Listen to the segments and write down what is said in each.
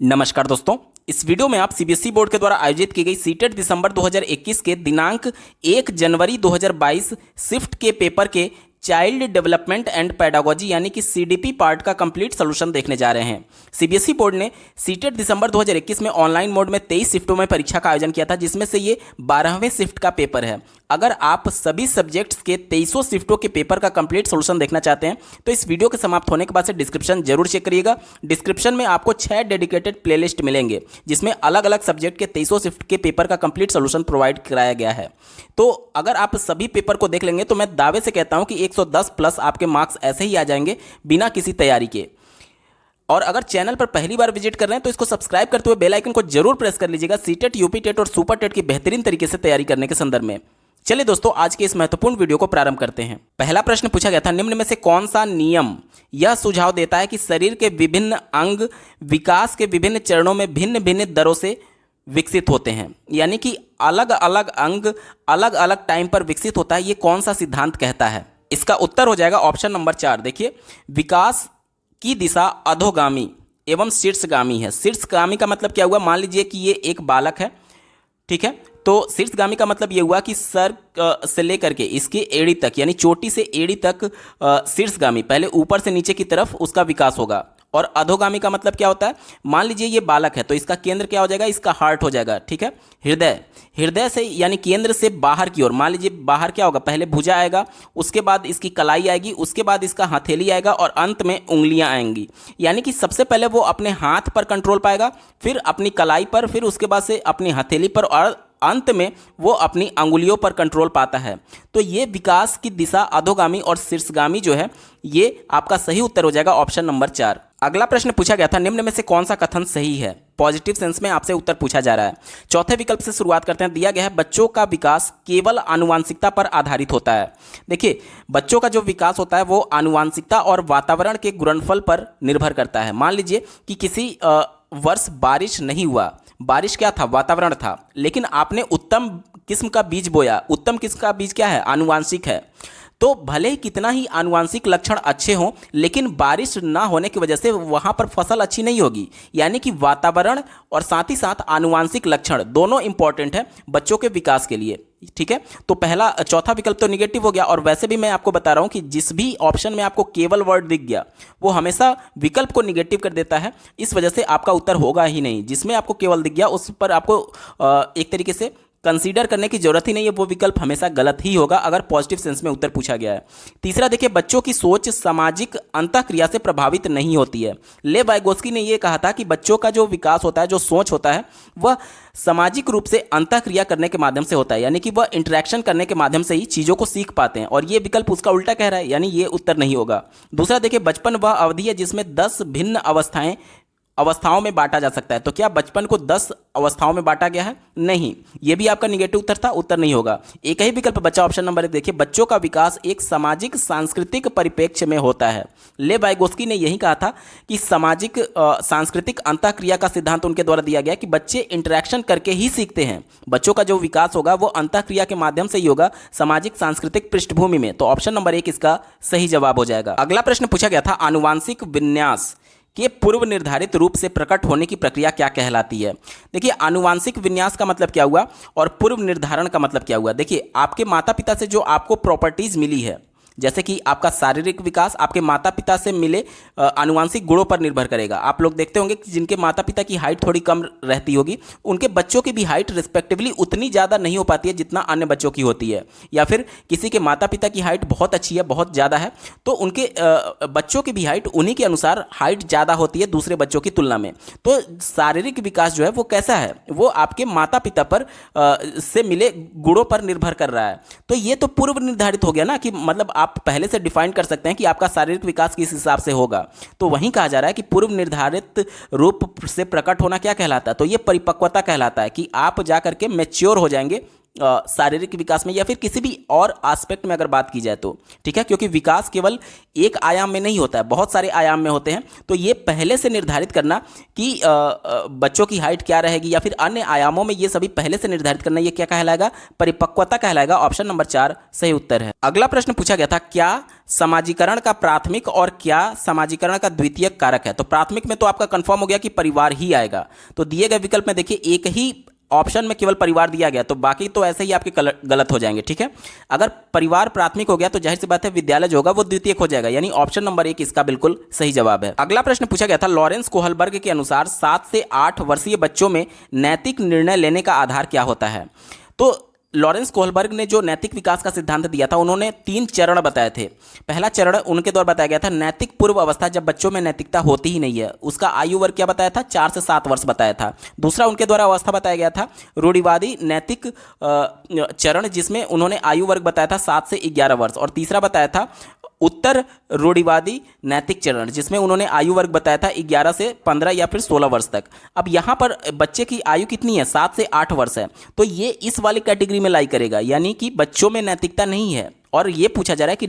नमस्कार दोस्तों, इस वीडियो में आप सीबीएसई बोर्ड के द्वारा आयोजित की गई सीटेट दिसंबर 2021 के दिनांक 1 जनवरी 2022 शिफ्ट के पेपर के चाइल्ड डेवलपमेंट एंड पेडागोजी यानी कि सीडीपी पार्ट का कंप्लीट सॉल्यूशन देखने जा रहे हैं। सीबीएसई बोर्ड ने सीटेट दिसंबर 2021 में ऑनलाइन मोड में 23 शिफ्टों में परीक्षा का आयोजन किया था, जिसमें से ये 12वें शिफ्ट का पेपर है। अगर आप सभी सब्जेक्ट्स के 23 शिफ्टों के पेपर का कंप्लीट सॉल्यूशन देखना चाहते हैं तो इस वीडियो के समाप्त होने के बाद से डिस्क्रिप्शन जरूर चेक करिएगा। डिस्क्रिप्शन में आपको 6 डेडिकेटेड प्लेलिस्ट मिलेंगे जिसमें अलग अलग सब्जेक्ट के 23 शिफ्ट के पेपर का कंप्लीट सॉल्यूशन प्रोवाइड कराया गया है। तो अगर आप सभी पेपर को देख लेंगे तो मैं दावे से कहता हूं कि 110 प्लस आपके मार्क्स ऐसे ही आ जाएंगे बिना किसी तैयारी के। और अगर चैनल पर पहली बार विजिट कर रहे हैं तो इसको सब्सक्राइब करते हुए बेल आइकन को जरूर प्रेस कर लीजिएगा सीटेट, यूपी टेट और सुपर टेट की बेहतरीन तरीके से तैयारी करने के संदर्भ में। चलिए दोस्तों, आज के इस महत्वपूर्ण वीडियो को प्रारंभ करते हैं। पहला प्रश्न पूछा गया था, निम्न में से कौन सा नियम यह सुझाव देता है कि शरीर के विभिन्न अंग विकास के विभिन्न चरणों में भिन्न भिन्न दरों से विकसित होते हैं, यानी कि अलग अलग अंग अलग अलग टाइम पर विकसित होता है। ये कौन सा सिद्धांत कहता है? इसका उत्तर हो जाएगा ऑप्शन नंबर 4। देखिए, विकास की दिशा अधोगामी एवं शीर्षगामी है। शीर्षगामी का मतलब क्या हुआ? मान लीजिए कि ये एक बालक है, ठीक है, तो शीर्षगामी का मतलब ये हुआ कि सर से लेकर के इसके एड़ी तक, यानी चोटी से एड़ी तक शीर्षगामी, पहले ऊपर से नीचे की तरफ उसका विकास होगा। और अधोगामी का मतलब क्या होता है? मान लीजिए ये बालक है तो इसका केंद्र क्या हो जाएगा? इसका हार्ट हो जाएगा, ठीक है, हृदय। हृदय से यानी केंद्र से बाहर की ओर, मान लीजिए बाहर क्या होगा? पहले भुजा आएगा, उसके बाद इसकी कलाई आएगी, उसके बाद इसका हथेली आएगा और अंत में उंगलियां आएंगी। यानी कि सबसे पहले वो अपने हाथ पर कंट्रोल पाएगा, फिर अपनी कलाई पर, फिर उसके बाद से अपनी हथेली पर और अंत में वो अपनी अंगुलियों पर कंट्रोल पाता है। तो ये विकास की दिशा अधोगामी और शीर्षगामी जो है, ये आपका सही उत्तर हो जाएगा ऑप्शन नंबर 4। अगला प्रश्न पूछा गया था, निम्न में से कौन सा कथन सही है? पॉजिटिव सेंस में आपसे उत्तर पूछा जा रहा है। चौथे विकल्प से शुरुआत करते हैं। दिया गया है, बच्चों का विकास केवल आनुवांशिकता पर आधारित होता है। देखिए, बच्चों का जो विकास होता है वो आनुवांशिकता और वातावरण के गुणनफल पर निर्भर करता है। मान लीजिए कि किसी वर्ष बारिश नहीं हुआ, बारिश क्या था? वातावरण था, लेकिन आपने उत्तम किस्म का बीज बोया। उत्तम किस्म का बीज क्या है? आनुवांशिक है। तो भले ही कितना ही आनुवांशिक लक्षण अच्छे हों, लेकिन बारिश ना होने की वजह से वहाँ पर फसल अच्छी नहीं होगी। यानी कि वातावरण और साथ ही साथ आनुवांशिक लक्षण दोनों इंपॉर्टेंट है बच्चों के विकास के लिए, ठीक है। तो चौथा विकल्प तो निगेटिव हो गया। और वैसे भी मैं आपको बता रहा हूं कि जिस भी ऑप्शन में आपको केवल वर्ड दिख गया वो हमेशा विकल्प को निगेटिव कर देता है, इस वजह से आपका उत्तर होगा ही नहीं। जिसमें आपको केवल दिख गया उस पर आपको एक तरीके से कंसीडर करने की जरूरत ही नहीं है, वो विकल्प हमेशा गलत ही होगा अगर पॉजिटिव सेंस में उत्तर पूछा गया है। तीसरा देखिए, बच्चों की सोच सामाजिक अंतःक्रिया से प्रभावित नहीं होती है। ले वाइगोस्की ने यह कहा था कि बच्चों का जो विकास होता है, जो सोच होता है, वह सामाजिक रूप से अंतःक्रिया करने के माध्यम से होता है, यानी कि वह इंटरेक्शन करने के माध्यम से ही चीज़ों को सीख पाते हैं। और ये विकल्प उसका उल्टा कह रहा है, यानी ये उत्तर नहीं होगा। दूसरा देखिए, बचपन वह अवधि है जिसमें 10 भिन्न अवस्थाओं में बांटा जा सकता है। तो क्या बचपन को 10 अवस्थाओं में बांटा गया है? नहीं, यह भी आपका निगेटिव उत्तर था, उत्तर नहीं होगा। एक ही विकल्प बचा ऑप्शन नंबर 1। देखिए, बच्चों का विकास एक सामाजिक सांस्कृतिक परिप्रेक्ष्य में होता है। ले वाइगोस्की ने यही कहा था कि सामाजिक सांस्कृतिक अंतःक्रिया का सिद्धांत उनके द्वारा दिया गया कि बच्चे इंटरेक्शन करके ही सीखते हैं। बच्चों का जो विकास होगा वो अंतःक्रिया के माध्यम से ही होगा, सामाजिक सांस्कृतिक पृष्ठभूमि में। तो ऑप्शन नंबर 1 इसका सही जवाब हो जाएगा। अगला प्रश्न पूछा गया था, आनुवांशिक विन्यास के पूर्व निर्धारित रूप से प्रकट होने की प्रक्रिया क्या कहलाती है? देखिए, आनुवांशिक विन्यास का मतलब क्या हुआ और पूर्व निर्धारण का मतलब क्या हुआ? देखिए, आपके माता पिता से जो आपको प्रॉपर्टीज मिली है, जैसे कि आपका शारीरिक विकास आपके माता पिता से मिले आनुवांशिक गुणों पर निर्भर करेगा। आप लोग देखते होंगे कि जिनके माता पिता की हाइट थोड़ी कम रहती होगी, उनके बच्चों की भी हाइट रिस्पेक्टिवली उतनी ज़्यादा नहीं हो पाती है जितना अन्य बच्चों की होती है। या फिर किसी के माता पिता की हाइट बहुत अच्छी है, बहुत ज़्यादा है, तो उनके बच्चों की भी हाइट उन्हीं के अनुसार हाइट ज़्यादा होती है दूसरे बच्चों की तुलना में। तो शारीरिक विकास जो है वो कैसा है? वो आपके माता पिता पर से मिले गुणों पर निर्भर कर रहा है। तो ये तो पूर्व निर्धारित हो गया ना, कि मतलब आप पहले से डिफाइन कर सकते हैं कि आपका शारीरिक विकास किस हिसाब से होगा। तो वहीं कहा जा रहा है कि पूर्व निर्धारित रूप से प्रकट होना क्या कहलाता है? तो ये परिपक्वता कहलाता है कि आप जा करके मैच्योर हो जाएंगे शारीरिक विकास में या फिर किसी भी और एस्पेक्ट में अगर बात की जाए तो, ठीक है, क्योंकि विकास केवल एक आयाम में नहीं होता है, बहुत सारे आयाम में होते हैं। तो ये पहले से निर्धारित करना कि बच्चों की हाइट क्या रहेगी या फिर अन्य आयामों में, ये सभी पहले से निर्धारित करना, ये क्या कहलाएगा? परिपक्वता कहलाएगा। ऑप्शन नंबर 4 सही उत्तर है। अगला प्रश्न पूछा गया था, क्या समाजीकरण का प्राथमिक और क्या समाजीकरण का द्वितीयक कारक है? तो प्राथमिक में तो आपका कंफर्म हो गया कि परिवार ही आएगा। तो दिए गए विकल्प में देखिए एक ही ऑप्शन में केवल परिवार दिया गया, तो बाकी तो ऐसे ही आपके गलत हो जाएंगे, ठीक है। अगर परिवार प्राथमिक हो गया तो जाहिर सी बात है विद्यालय जो होगा वो द्वितीयक हो जाएगा, यानी ऑप्शन नंबर 1 इसका बिल्कुल सही जवाब है। अगला प्रश्न पूछा गया था, लॉरेंस कोहलबर्ग के अनुसार 7 से 8 वर्षीय बच्चों में नैतिक निर्णय लेने का आधार क्या होता है? तो लॉरेंस कोहलबर्ग ने जो नैतिक विकास का सिद्धांत दिया था, उन्होंने 3 चरण बताए थे। पहला चरण उनके द्वारा बताया गया था नैतिक पूर्व अवस्था, जब बच्चों में नैतिकता होती ही नहीं है, उसका आयु वर्ग क्या बताया था? 4 से 7 वर्ष बताया था। दूसरा उनके द्वारा अवस्था बताया गया था रूढ़िवादी नैतिक चरण, जिसमें उन्होंने आयु वर्ग बताया था 7 से 11 वर्ष। और तीसरा बताया था उत्तर रूढ़िवादी नैतिक चरण, जिसमें उन्होंने आयु वर्ग बताया था 11 से 15 या फिर 16 वर्ष तक। अब यहाँ पर बच्चे की आयु कितनी है? 7 से 8 वर्ष है, तो ये इस वाली कैटेगरी में लाई करेगा, यानी कि बच्चों में नैतिकता नहीं है। और ये पूछा जा रहा है कि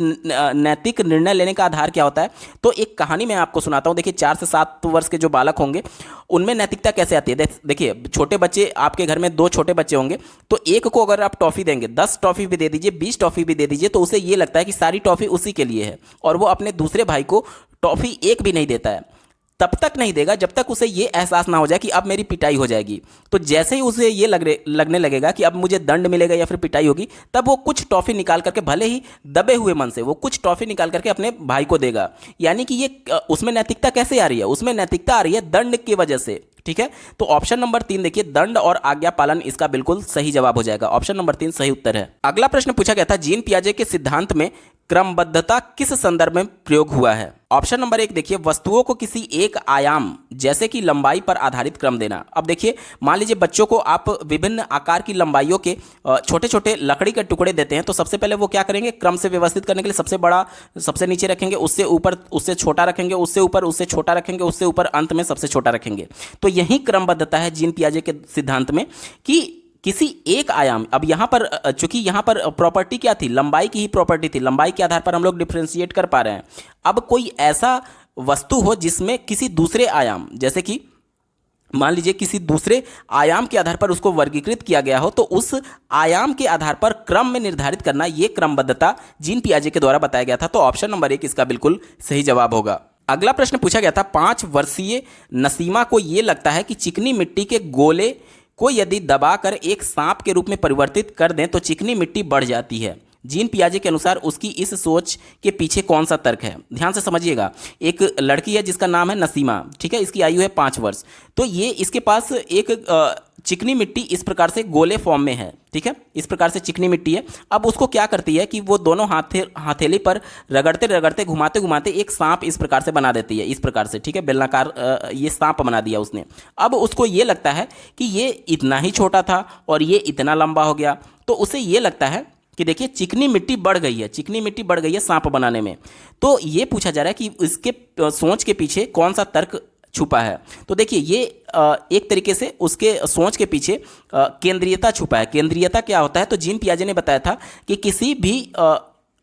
नैतिक निर्णय लेने का आधार क्या होता है। तो एक कहानी मैं आपको सुनाता हूँ। देखिए 4 से 7 वर्ष के जो बालक होंगे उनमें नैतिकता कैसे आती है। देखिए छोटे बच्चे, आपके घर में 2 छोटे बच्चे होंगे, तो एक को अगर आप टॉफ़ी देंगे, 10 टॉफ़ी भी दे दीजिए, 20 टॉफ़ी भी दे दीजिए, तो उसे ये लगता है कि सारी टॉफ़ी उसी के लिए है, और वो अपने दूसरे भाई को टॉफ़ी एक भी नहीं देता है। तब तक नहीं देगा जब तक उसे ये एहसास ना हो जाए कि अब मेरी पिटाई हो जाएगी। तो जैसे ही उसे ये लगने लगेगा कि अब मुझे दंड मिलेगा या फिर पिटाई होगी, तब वो कुछ टॉफ़ी निकाल करके, भले ही दबे हुए मन से, वो कुछ टॉफ़ी निकाल करके अपने भाई को देगा। यानी कि ये उसमें नैतिकता कैसे आ रही है? उसमें नैतिकता आ रही है दंड की वजह से, ठीक है। तो ऑप्शन नंबर 3 देखिए, दंड और आज्ञा पालन, इसका बिल्कुल सही जवाब हो जाएगा। ऑप्शन नंबर 3 सही उत्तर है। अगला प्रश्न पूछा गया था, जीन पियाजे के सिद्धांत में क्रमबद्धता किस संदर्भ में प्रयोग हुआ है? ऑप्शन नंबर 1 देखिए, वस्तुओं को किसी एक आयाम जैसे कि लंबाई पर आधारित क्रम देना। अब देखिए मान लीजिए बच्चों को आप विभिन्न आकार की लंबाइयों के छोटे छोटे लकड़ी के टुकड़े देते हैं, तो सबसे पहले वो क्या करेंगे? क्रम से व्यवस्थित करने के लिए सबसे बड़ा सबसे नीचे रखेंगे, उससे ऊपर उससे छोटा रखेंगे, उससे ऊपर उससे छोटा रखेंगे, उससे ऊपर अंत में सबसे छोटा रखेंगे। तो यही क्रमबद्धता है जीन पियाजे के सिद्धांत में, कि किसी एक आयाम, अब यहाँ पर चूंकि यहाँ पर प्रॉपर्टी क्या थी? लंबाई की ही प्रॉपर्टी थी, लंबाई के आधार पर हम लोग डिफ्रेंशिएट कर पा रहे हैं। अब कोई ऐसा वस्तु हो जिसमें किसी दूसरे आयाम, जैसे कि मान लीजिए किसी दूसरे आयाम के आधार पर उसको वर्गीकृत किया गया हो, तो उस आयाम के आधार पर क्रम में निर्धारित करना, ये क्रमबद्धता जीन पियाजे के द्वारा बताया गया था। तो ऑप्शन नंबर 1 इसका बिल्कुल सही जवाब होगा। अगला प्रश्न पूछा गया था, 5 वर्षीय नसीमा को ये लगता है कि चिकनी मिट्टी के गोले को यदि दबाकर एक सांप के रूप में परिवर्तित कर दें तो चिकनी मिट्टी बढ़ जाती है। जीन पियाजे के अनुसार उसकी इस सोच के पीछे कौन सा तर्क है? ध्यान से समझिएगा। एक लड़की है जिसका नाम है नसीमा, ठीक है, इसकी आयु है 5 वर्ष। तो ये इसके पास एक चिकनी मिट्टी इस प्रकार से गोले फॉर्म में है, ठीक है, इस प्रकार से चिकनी मिट्टी है। अब उसको क्या करती है कि वो दोनों हथेली पर रगड़ते रगड़ते घुमाते घुमाते एक सांप इस प्रकार से बना देती है, इस प्रकार से, ठीक है, बेलनाकार ये सांप बना दिया उसने। अब उसको ये लगता है कि ये इतना ही छोटा था और ये इतना लंबा हो गया, तो उसे ये लगता है कि देखिए चिकनी मिट्टी बढ़ गई है, चिकनी मिट्टी बढ़ गई है सांप बनाने में। तो ये पूछा जा रहा है कि इसके सोच के पीछे कौन सा तर्क छुपा है? तो देखिए ये एक तरीके से उसके सोच के पीछे केंद्रीयता छुपा है। केंद्रीयता क्या होता है? तो जीन पियाजे ने बताया था कि किसी भी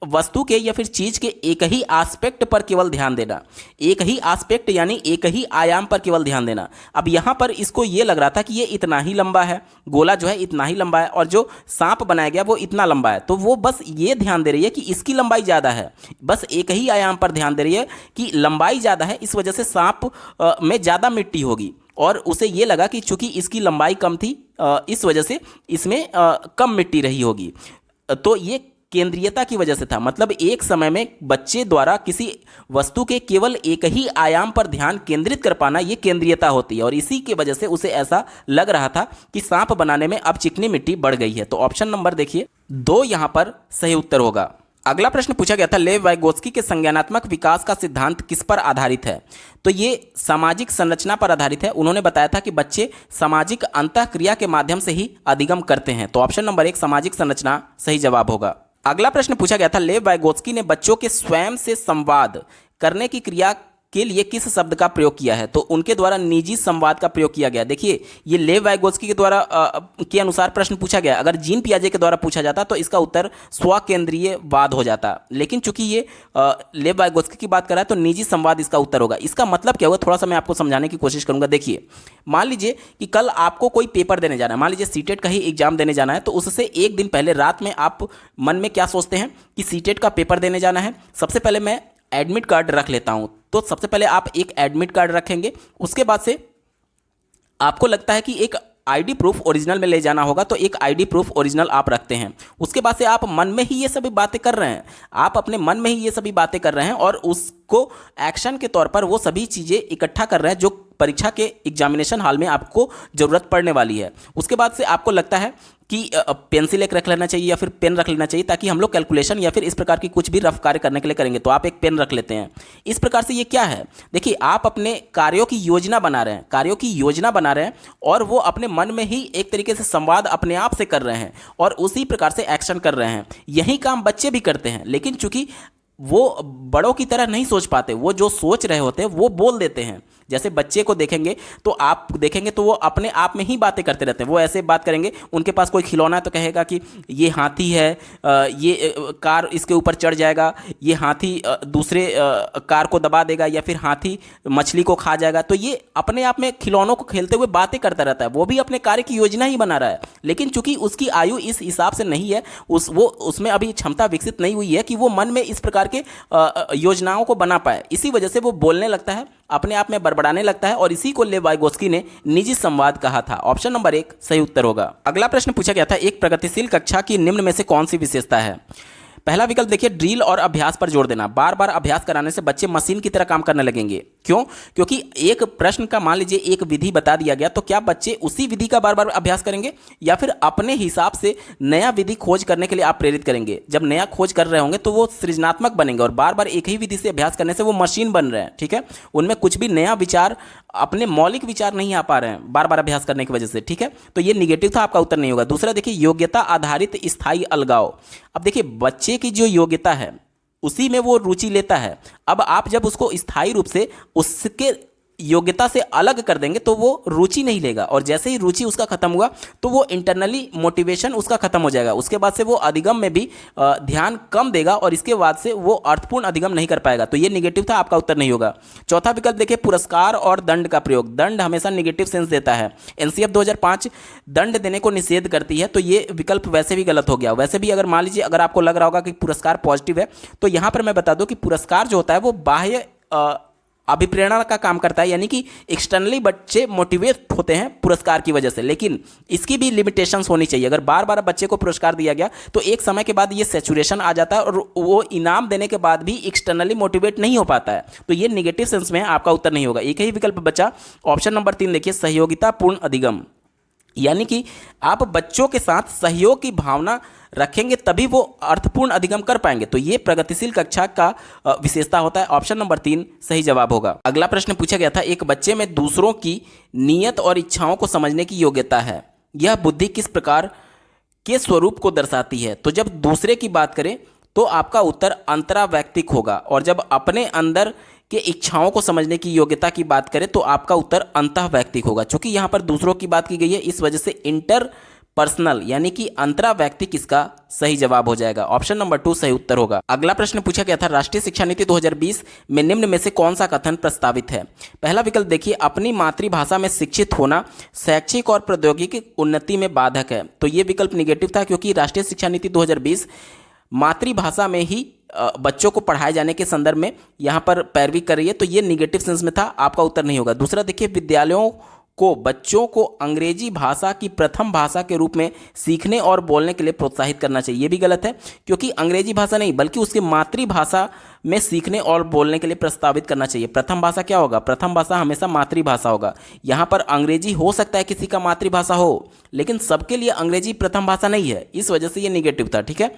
वस्तु के या फिर चीज के एक ही एस्पेक्ट पर केवल ध्यान देना, एक ही एस्पेक्ट यानी एक ही आयाम पर केवल ध्यान देना। अब यहाँ पर इसको ये लग रहा था कि ये इतना ही लंबा है, गोला जो है इतना ही लंबा है, और जो सांप बनाया गया वो इतना लंबा है। तो वो बस ये ध्यान दे रही है कि इसकी लंबाई ज़्यादा है, बस एक ही आयाम पर ध्यान दे रही है कि लंबाई ज़्यादा है, इस वजह से सांप में ज़्यादा मिट्टी होगी। और उसे ये लगा कि चूंकि इसकी लंबाई कम थी, इस वजह से इसमें कम मिट्टी रही होगी। तो ये केंद्रीयता की वजह से था। मतलब एक समय में बच्चे द्वारा किसी वस्तु के केवल एक ही आयाम पर ध्यान केंद्रित कर पाना, ये केंद्रीयता होती है, और इसी की वजह से उसे ऐसा लग रहा था कि सांप बनाने में अब चिकनी मिट्टी बढ़ गई है। तो ऑप्शन नंबर देखिए 2 यहां पर सही उत्तर होगा। अगला प्रश्न पूछा गया था, लेव वाइगोत्स्की के संज्ञानात्मक विकास का सिद्धांत किस पर आधारित है? तो ये सामाजिक संरचना पर आधारित है। उन्होंने बताया था कि बच्चे सामाजिक अंतःक्रिया के माध्यम से ही अधिगम करते हैं। तो ऑप्शन नंबर 1 सामाजिक संरचना सही जवाब होगा। अगला प्रश्न पूछा गया था, लेव वाइगोत्स्की ने बच्चों के स्वयं से संवाद करने की क्रिया के लिए किस शब्द का प्रयोग किया है? तो उनके द्वारा निजी संवाद का प्रयोग किया गया। देखिए, ये लेव वाइगोत्स्की के द्वारा के अनुसार प्रश्न पूछा गया। अगर जीन पियाजे के द्वारा पूछा जाता तो इसका उत्तर स्वकेंद्रीयवाद हो जाता, लेकिन चूंकि ये लेव वाइगोत्स्की की बात कर रहा है तो निजी संवाद इसका उत्तर होगा। इसका मतलब क्या हुआ, थोड़ा सा मैं आपको समझाने की कोशिश करूंगा। देखिए, मान लीजिए कि कल आपको कोई पेपर देने जाना है, मान लीजिए सीटेट का ही एग्जाम देने जाना है, तो उससे एक दिन पहले रात में आप मन में क्या सोचते हैं कि सीटेट का पेपर देने जाना है, सबसे पहले मैं एडमिट कार्ड रख लेता हूं। तो सबसे पहले आप एक एडमिट कार्ड रखेंगे, उसके बाद से आपको लगता है कि एक आईडी प्रूफ ओरिजिनल में ले जाना होगा, तो एक आईडी प्रूफ ओरिजिनल आप रखते हैं। उसके बाद से आप मन में ही ये सभी बातें कर रहे हैं, आप अपने मन में ही ये सभी बातें कर रहे हैं और उसको एक्शन के तौर पर वो सभी चीज़ें इकट्ठा कर रहे हैं जो परीक्षा के एग्जामिनेशन हॉल में आपको ज़रूरत पड़ने वाली है। उसके बाद से आपको लगता है कि पेंसिल एक रख लेना चाहिए या फिर पेन रख लेना चाहिए, ताकि हम लोग कैलकुलेशन या फिर इस प्रकार की कुछ भी रफ कार्य करने के लिए करेंगे, तो आप एक पेन रख लेते हैं। इस प्रकार से ये क्या है, देखिए आप अपने कार्यों की योजना बना रहे हैं, कार्यों की योजना बना रहे हैं और वो अपने मन में ही एक तरीके से संवाद अपने आप से कर रहे हैं और उसी प्रकार से एक्शन कर रहे हैं। यही काम बच्चे भी करते हैं, लेकिन चूंकि वो बड़ों की तरह नहीं सोच पाते, वो जो सोच रहे होते हैं वो बोल देते हैं। जैसे बच्चे को देखेंगे तो आप देखेंगे तो वो अपने आप में ही बातें करते रहते हैं, वो ऐसे बात करेंगे, उनके पास कोई खिलौना है तो कहेगा कि ये हाथी है, ये कार इसके ऊपर चढ़ जाएगा, ये हाथी दूसरे कार को दबा देगा, या फिर हाथी मछली को खा जाएगा। तो ये अपने आप में खिलौनों को खेलते हुए बातें करता रहता है, वो भी अपने कार्य की योजना ही बना रहा है, लेकिन चूंकि उसकी आयु इस हिसाब से नहीं है, उसमें अभी क्षमता विकसित नहीं हुई है कि वो मन में इस प्रकार के योजनाओं को बना पाए। इसी वजह से वो बोलने लगता है, अपने आप में बड़बड़ाने लगता है और इसी को लेव वाइगोत्स्की ने निजी संवाद कहा था। ऑप्शन नंबर 1 सही उत्तर होगा। अगला प्रश्न पूछा गया था, एक प्रगतिशील कक्षा की निम्न में से कौन सी विशेषता है? पहला विकल्प देखिए, ड्रिल और अभ्यास पर जोर देना। बार बार अभ्यास कराने से बच्चे मशीन की तरह काम करने लगेंगे। क्यों? क्योंकि एक प्रश्न का मान लीजिए एक विधि बता दिया गया, तो क्या बच्चे उसी विधि का बार बार अभ्यास करेंगे या फिर अपने हिसाब से नया विधि खोज करने के लिए आप प्रेरित करेंगे? जब नया खोज कर रहे होंगे तो वो सृजनात्मक बनेंगे और बार बार एक ही विधि से अभ्यास करने से वो मशीन बन रहे हैं, ठीक है, उनमें कुछ भी नया विचार, अपने मौलिक विचार नहीं आ पा रहे हैं बार बार अभ्यास करने की वजह से, ठीक है। तो ये निगेटिव था, आपका उत्तर नहीं होगा। दूसरा देखिए, योग्यता आधारित स्थायी अलगाव। अब देखिए, बच्चे की जो योग्यता है उसी में वो रुचि लेता है। अब आप जब उसको स्थायी रूप से उसके योग्यता से अलग कर देंगे तो वो रुचि नहीं लेगा, और जैसे ही रुचि उसका खत्म हुआ तो वो इंटरनली मोटिवेशन उसका खत्म हो जाएगा। उसके बाद से वो अधिगम में भी ध्यान कम देगा और इसके बाद से वो अर्थपूर्ण अधिगम नहीं कर पाएगा। तो ये निगेटिव था, आपका उत्तर नहीं होगा। चौथा विकल्प देखिए, पुरस्कार और दंड का प्रयोग। दंड हमेशा निगेटिव सेंस देता है। एनसीएफ 2005 दंड देने को निषेध करती है, तो ये विकल्प वैसे भी गलत हो गया। वैसे भी अगर मान लीजिए अगर आपको लग रहा होगा कि पुरस्कार पॉजिटिव है, तो यहाँ पर मैं बता दूं कि पुरस्कार जो होता है वो बाह्य अभिप्रेरणा का काम करता है, यानी कि एक्सटर्नली बच्चे मोटिवेट होते हैं पुरस्कार की वजह से, लेकिन इसकी भी लिमिटेशंस होनी चाहिए। अगर बार बार बच्चे को पुरस्कार दिया गया तो एक समय के बाद ये सैचुरेशन आ जाता है और वो इनाम देने के बाद भी एक्सटर्नली मोटिवेट नहीं हो पाता है। तो ये निगेटिव सेंस में है, आपका उत्तर नहीं होगा। एक ही विकल्प बचा, ऑप्शन नंबर 3 देखिए, सहयोगितापूर्ण अधिगम। यानी कि आप बच्चों के साथ सहयोग की भावना रखेंगे तभी वो अर्थपूर्ण अधिगम कर पाएंगे। तो ये प्रगतिशील कक्षा का विशेषता होता है। ऑप्शन नंबर 3 सही जवाब होगा। अगला प्रश्न पूछा गया था, एक बच्चे में दूसरों की नीयत और इच्छाओं को समझने की योग्यता है। यह बुद्धि किस प्रकार के स्वरूप को दर्शाती है? तो जब दूसरे की बात करें तो आपका उत्तर अंतरावैयक्तिक होगा, और जब अपने अंदर के इच्छाओं को समझने की योग्यता की बात करें तो आपका उत्तर अंतःवैयक्तिक होगा। क्योंकि यहाँ पर दूसरों की बात की गई है, इस वजह से इंटर पर्सनल यानी कि अंतरावैयक्तिक इसका सही जवाब हो जाएगा। ऑप्शन नंबर 2 सही उत्तर होगा। अगला प्रश्न पूछा गया था, राष्ट्रीय शिक्षा नीति 2020 में निम्न में से कौन सा कथन प्रस्तावित है? पहला विकल्प देखिए, अपनी मातृभाषा में शिक्षित होना शैक्षिक और प्रौद्योगिकी उन्नति में बाधक है। तो ये विकल्प निगेटिव था, क्योंकि राष्ट्रीय शिक्षा नीति 2020 मातृभाषा में ही बच्चों को पढ़ाए जाने के संदर्भ में यहाँ पर पैरवी कर रही है। तो ये निगेटिव सेंस में था, आपका उत्तर नहीं होगा। दूसरा देखिए, विद्यालयों को बच्चों को अंग्रेजी भाषा की प्रथम भाषा के रूप में सीखने और बोलने के लिए प्रोत्साहित करना चाहिए। ये भी गलत है, क्योंकि अंग्रेजी भाषा नहीं बल्कि उसकी मातृभाषा में सीखने और बोलने के लिए प्रस्तावित करना चाहिए। प्रथम भाषा क्या होगा? प्रथम भाषा हमेशा मातृभाषा होगा। यहाँ पर अंग्रेजी हो सकता है किसी का मातृभाषा हो, लेकिन सबके लिए अंग्रेजी प्रथम भाषा नहीं है, इस वजह से ये निगेटिव था, ठीक है।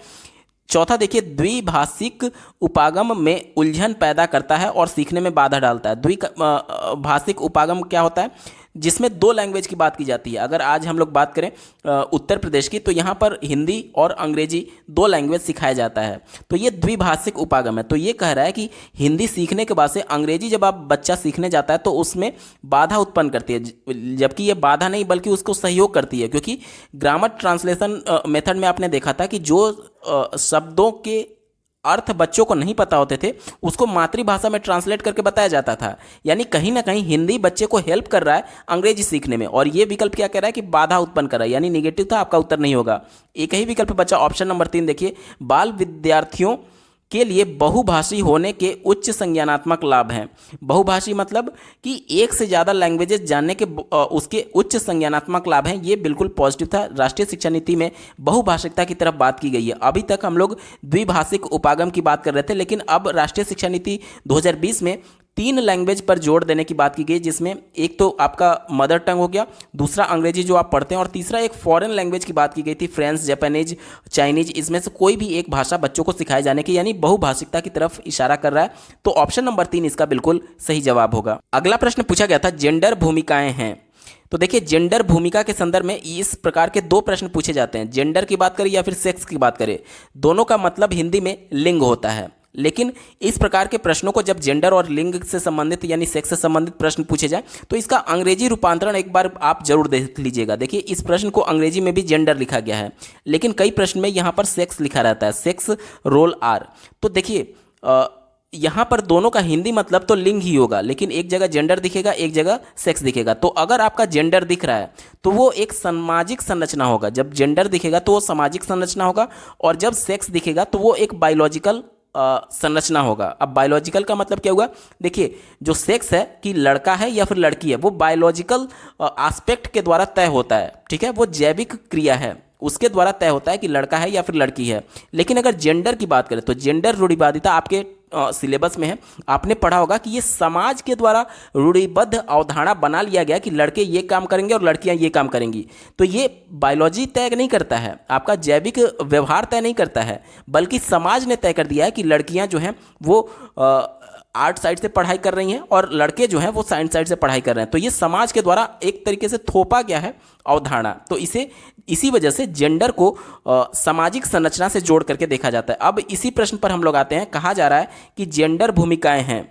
चौथा देखिए, द्विभाषिक उपागम में उलझन पैदा करता है और सीखने में बाधा डालता है। द्विभाषिक उपागम क्या होता है? जिसमें 2 लैंग्वेज की बात की जाती है। अगर आज हम लोग बात करें उत्तर प्रदेश की, तो यहाँ पर हिंदी और अंग्रेजी 2 लैंग्वेज सिखाया जाता है। तो ये द्विभाषिक उपागम है। तो ये कह रहा है कि हिंदी सीखने के बाद से अंग्रेजी जब आप बच्चा सीखने जाता है तो उसमें बाधा उत्पन्न करती है, जबकि ये बाधा नहीं बल्कि उसको सहयोग करती है। क्योंकि ग्रामर ट्रांसलेशन मेथड में आपने देखा था कि जो शब्दों के अर्थ बच्चों को नहीं पता होते थे उसको मातृभाषा में ट्रांसलेट करके बताया जाता था। यानी कहीं ना कहीं हिंदी बच्चे को हेल्प कर रहा है अंग्रेजी सीखने में। और ये विकल्प क्या कह रहा है कि बाधा उत्पन्न कर रहा है, यानी नेगेटिव था, आपका उत्तर नहीं होगा। एक ही विकल्प बचा ऑप्शन नंबर 3। देखिए, बाल विद्यार्थियों के लिए बहुभाषी होने के उच्च संज्ञानात्मक लाभ हैं। बहुभाषी मतलब कि एक से ज़्यादा लैंग्वेजेस जानने के उसके उच्च संज्ञानात्मक लाभ हैं। ये बिल्कुल पॉजिटिव था। राष्ट्रीय शिक्षा नीति में बहुभाषिकता की तरफ बात की गई है। अभी तक हम लोग द्विभाषिक उपागम की बात कर रहे थे, लेकिन अब राष्ट्रीय शिक्षा नीति 2020 में 3 लैंग्वेज पर जोर देने की बात की गई, जिसमें एक तो आपका मदर टंग हो गया, दूसरा अंग्रेजी जो आप पढ़ते हैं, और तीसरा एक फॉरेन लैंग्वेज की बात की गई थी, फ्रेंच, जापानीज, चाइनीज। इसमें से कोई भी एक भाषा बच्चों को सिखाए जाने की, यानी बहुभाषिकता की तरफ इशारा कर रहा है। तो ऑप्शन नंबर 3 इसका बिल्कुल सही जवाब होगा। अगला प्रश्न पूछा गया था, जेंडर भूमिकाएं हैं। तो देखिए, जेंडर भूमिका के संदर्भ में इस प्रकार के 2 प्रश्न पूछे जाते हैं। जेंडर की बात करें या फिर सेक्स की बात करें, दोनों का मतलब हिंदी में लिंग होता है। लेकिन इस प्रकार के प्रश्नों को जब जेंडर और लिंग से संबंधित यानी सेक्स से संबंधित प्रश्न पूछे जाए तो इसका अंग्रेजी रूपांतरण एक बार आप जरूर देख लीजिएगा। देखिए, इस प्रश्न को अंग्रेजी में भी जेंडर लिखा गया है, लेकिन कई प्रश्न में यहाँ पर सेक्स लिखा रहता है, सेक्स रोल आर। तो देखिए, यहाँ पर दोनों का हिंदी मतलब तो लिंग ही होगा, लेकिन एक जगह जेंडर दिखेगा, एक जगह सेक्स दिखेगा। तो अगर आपका जेंडर दिख रहा है तो वो एक सामाजिक संरचना होगा। जब जेंडर दिखेगा तो वो सामाजिक संरचना होगा, और जब सेक्स दिखेगा तो वो एक बायोलॉजिकल संरचना होगा। अब बायोलॉजिकल का मतलब क्या हुआ? देखिए, जो सेक्स है कि लड़का है या फिर लड़की है, वो बायोलॉजिकल एस्पेक्ट के द्वारा तय होता है। ठीक है, वो जैविक क्रिया है, उसके द्वारा तय होता है कि लड़का है या फिर लड़की है। लेकिन अगर जेंडर की बात करें तो जेंडर रूढ़िवादिता आपके सिलेबस में है। आपने पढ़ा होगा कि ये समाज के द्वारा रूढ़िबद्ध अवधारणा बना लिया गया कि लड़के ये काम करेंगे और लड़कियां ये काम करेंगी। तो ये बायोलॉजी तय नहीं करता है, आपका जैविक व्यवहार तय नहीं करता है, बल्कि समाज ने तय कर दिया है कि लड़कियां जो हैं वो आर्ट साइड से पढ़ाई कर रही हैं और लड़के जो हैं वो साइंस साइड से पढ़ाई कर रहे हैं। तो ये समाज के द्वारा एक तरीके से थोपा गया है अवधारणा। तो इसी वजह से जेंडर को सामाजिक संरचना से जोड़ करके देखा जाता है। अब इसी प्रश्न पर हम लोग आते हैं। कहा जा रहा है कि जेंडर भूमिकाएं हैं।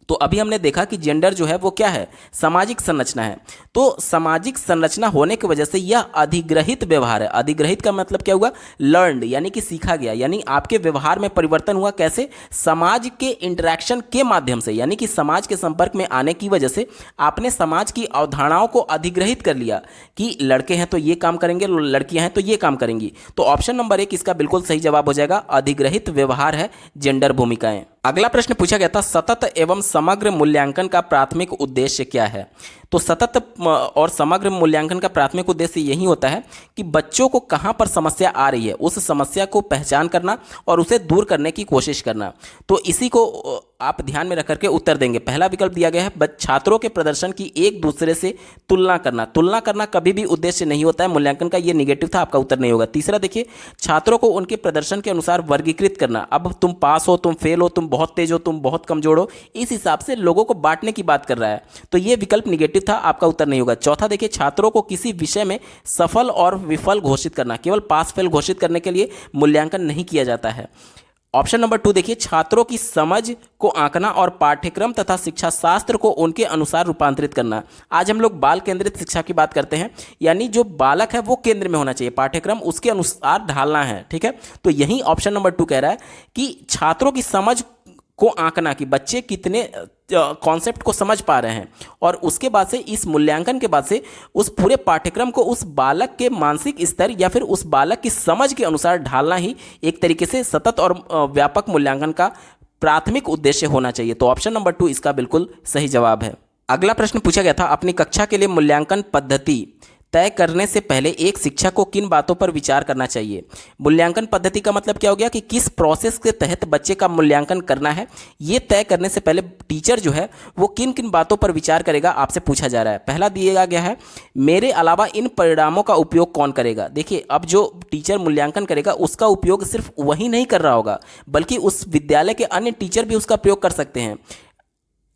तो अभी हमने देखा कि जेंडर जो है वो क्या है? सामाजिक संरचना है। तो सामाजिक संरचना होने की वजह से यह अधिग्रहित व्यवहार है। अधिग्रहित का मतलब क्या हुआ? लर्नड, यानी कि सीखा गया, यानी आपके व्यवहार में परिवर्तन हुआ। कैसे? समाज के इंटरेक्शन के माध्यम से, यानी कि समाज के संपर्क में आने की वजह से आपने समाज की अवधारणाओं को अधिग्रहित कर लिया कि लड़के हैं तो ये काम करेंगे, लड़कियां हैं तो ये काम करेंगी। तो ऑप्शन नंबर 1 इसका बिल्कुल सही जवाब हो जाएगा। अधिग्रहित व्यवहार है जेंडर भूमिकाएं। अगला प्रश्न पूछा गया था, सतत एवं समग्र मूल्यांकन का प्राथमिक उद्देश्य क्या है? तो सतत और समग्र मूल्यांकन का प्राथमिक उद्देश्य यही होता है कि बच्चों को कहाँ पर समस्या आ रही है उस समस्या को पहचान करना और उसे दूर करने की कोशिश करना। तो इसी को आप ध्यान में रख करके उत्तर देंगे। पहला विकल्प दिया गया है, छात्रों के प्रदर्शन की एक दूसरे से तुलना करना। तुलना करना कभी भी उद्देश्य नहीं होता है मूल्यांकन का, ये निगेटिव था, आपका उत्तर नहीं होगा। तीसरा देखिए, छात्रों को उनके प्रदर्शन के अनुसार वर्गीकृत करना। अब तुम पास हो, तुम फेल हो, तुम बहुत तेज हो, तुम बहुत कमजोर हो, इस हिसाब से लोगों को बांटने की बात कर रहा है। तो ये विकल्प निगेटिव था, आपका उत्तर नहीं होगा। चौथा देखिए, छात्रों को किसी विषय में सफल और विफल घोषित करना। केवल पास फेल घोषित करने के लिए मूल्यांकन नहीं किया जाता है। ऑप्शन नंबर 2 देखिए, छात्रों की समझ को आंकना और पाठ्यक्रम तथा शिक्षा शास्त्र को उनके अनुसार रूपांतरित करना। आज हम लोग बाल केंद्रित शिक्षा की बात करते हैं, यानी जो बालक है वो केंद्र में होना चाहिए, पाठ्यक्रम उसके अनुसार ढालना है। ठीक है, तो यही ऑप्शन नंबर 2 कह रहा है कि छात्रों की समझ को आंकना, कि बच्चे कितने कॉन्सेप्ट को समझ पा रहे हैं, और उसके बाद से इस मूल्यांकन के बाद से उस पूरे पाठ्यक्रम को उस बालक के मानसिक स्तर या फिर उस बालक की समझ के अनुसार ढालना ही एक तरीके से सतत और व्यापक मूल्यांकन का प्राथमिक उद्देश्य होना चाहिए। तो ऑप्शन नंबर 2 इसका बिल्कुल सही जवाब है। अगला प्रश्न पूछा गया था, अपनी कक्षा के लिए मूल्यांकन पद्धति तय करने से पहले एक शिक्षक को किन बातों पर विचार करना चाहिए? मूल्यांकन पद्धति का मतलब क्या हो गया कि किस प्रोसेस के तहत बच्चे का मूल्यांकन करना है। ये तय करने से पहले टीचर जो है वो किन किन बातों पर विचार करेगा, आपसे पूछा जा रहा है। पहला दिया गया है, मेरे अलावा इन परिणामों का उपयोग कौन करेगा? देखिए, अब जो टीचर मूल्यांकन करेगा उसका उपयोग सिर्फ वही नहीं कर रहा होगा, बल्कि उस विद्यालय के अन्य टीचर भी उसका प्रयोग कर सकते हैं।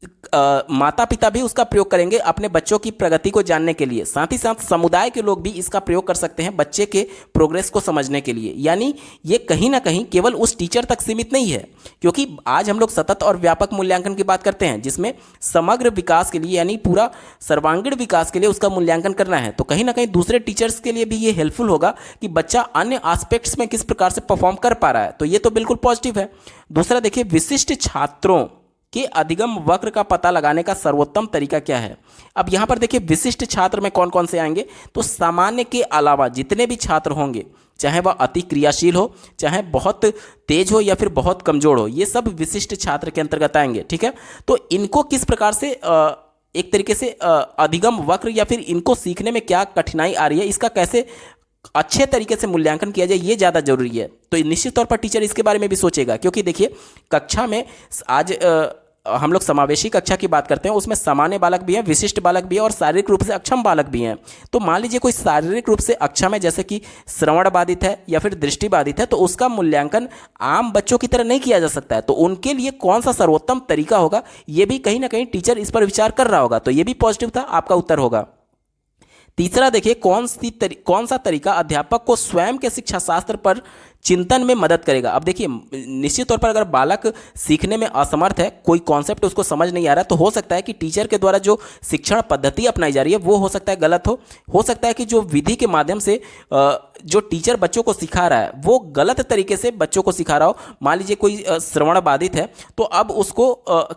माता पिता भी उसका प्रयोग करेंगे अपने बच्चों की प्रगति को जानने के लिए। साथ ही साथ समुदाय के लोग भी इसका प्रयोग कर सकते हैं बच्चे के प्रोग्रेस को समझने के लिए। यानी ये कहीं ना कहीं केवल उस टीचर तक सीमित नहीं है, क्योंकि आज हम लोग सतत और व्यापक मूल्यांकन की बात करते हैं, जिसमें समग्र विकास के लिए यानी पूरा सर्वांगीण विकास के लिए उसका मूल्यांकन करना है। तो कहीं ना कहीं दूसरे टीचर्स के लिए भी ये हेल्पफुल होगा कि बच्चा अन्य एस्पेक्ट्स में किस प्रकार से परफॉर्म कर पा रहा है। तो ये तो बिल्कुल पॉजिटिव है। दूसरा देखिए, विशिष्ट छात्रों के अधिगम वक्र का पता लगाने का सर्वोत्तम तरीका क्या है। अब यहाँ पर देखिए, विशिष्ट छात्र में कौन कौन से आएंगे, तो सामान्य के अलावा जितने भी छात्र होंगे, चाहे वह अति क्रियाशील हो, चाहे बहुत तेज हो या फिर बहुत कमजोर हो, ये सब विशिष्ट छात्र के अंतर्गत आएंगे। ठीक है, तो इनको किस प्रकार से एक तरीके से अधिगम वक्र या फिर इनको सीखने में क्या कठिनाई आ रही है, इसका कैसे अच्छे तरीके से मूल्यांकन किया जाए, ये ज़्यादा जरूरी है। तो निश्चित तौर पर टीचर इसके बारे में भी सोचेगा, क्योंकि देखिए कक्षा में आज हम लोग समावेशी कक्षा की बात करते हैं, उसमें सामान्य बालक भी हैं, विशिष्ट बालक भी हैं और शारीरिक रूप से अक्षम बालक भी हैं। तो मान लीजिए कोई शारीरिक रूप से अक्षम है, जैसे कि श्रवण बाधित है या फिर दृष्टि बाधित है, तो उसका मूल्यांकन आम बच्चों की तरह नहीं किया जा सकता है। तो उनके लिए कौन सा सर्वोत्तम तरीका होगा, ये भी कहीं ना कहीं टीचर इस पर विचार कर रहा होगा। तो ये भी पॉजिटिव था, आपका उत्तर होगा। तीसरा देखिए, कौन सा तरीका अध्यापक को स्वयं के शिक्षा शास्त्र पर चिंतन में मदद करेगा। अब देखिए, निश्चित तौर पर अगर बालक सीखने में असमर्थ है, कोई कॉन्सेप्ट उसको समझ नहीं आ रहा है, तो हो सकता है कि टीचर के द्वारा जो शिक्षण पद्धति अपनाई जा रही है वो हो सकता है गलत हो सकता है कि जो विधि के माध्यम से जो टीचर बच्चों को सिखा रहा है वो गलत तरीके से बच्चों को सिखा रहा हो। मान लीजिए कोई श्रवण बाधित है, तो अब उसको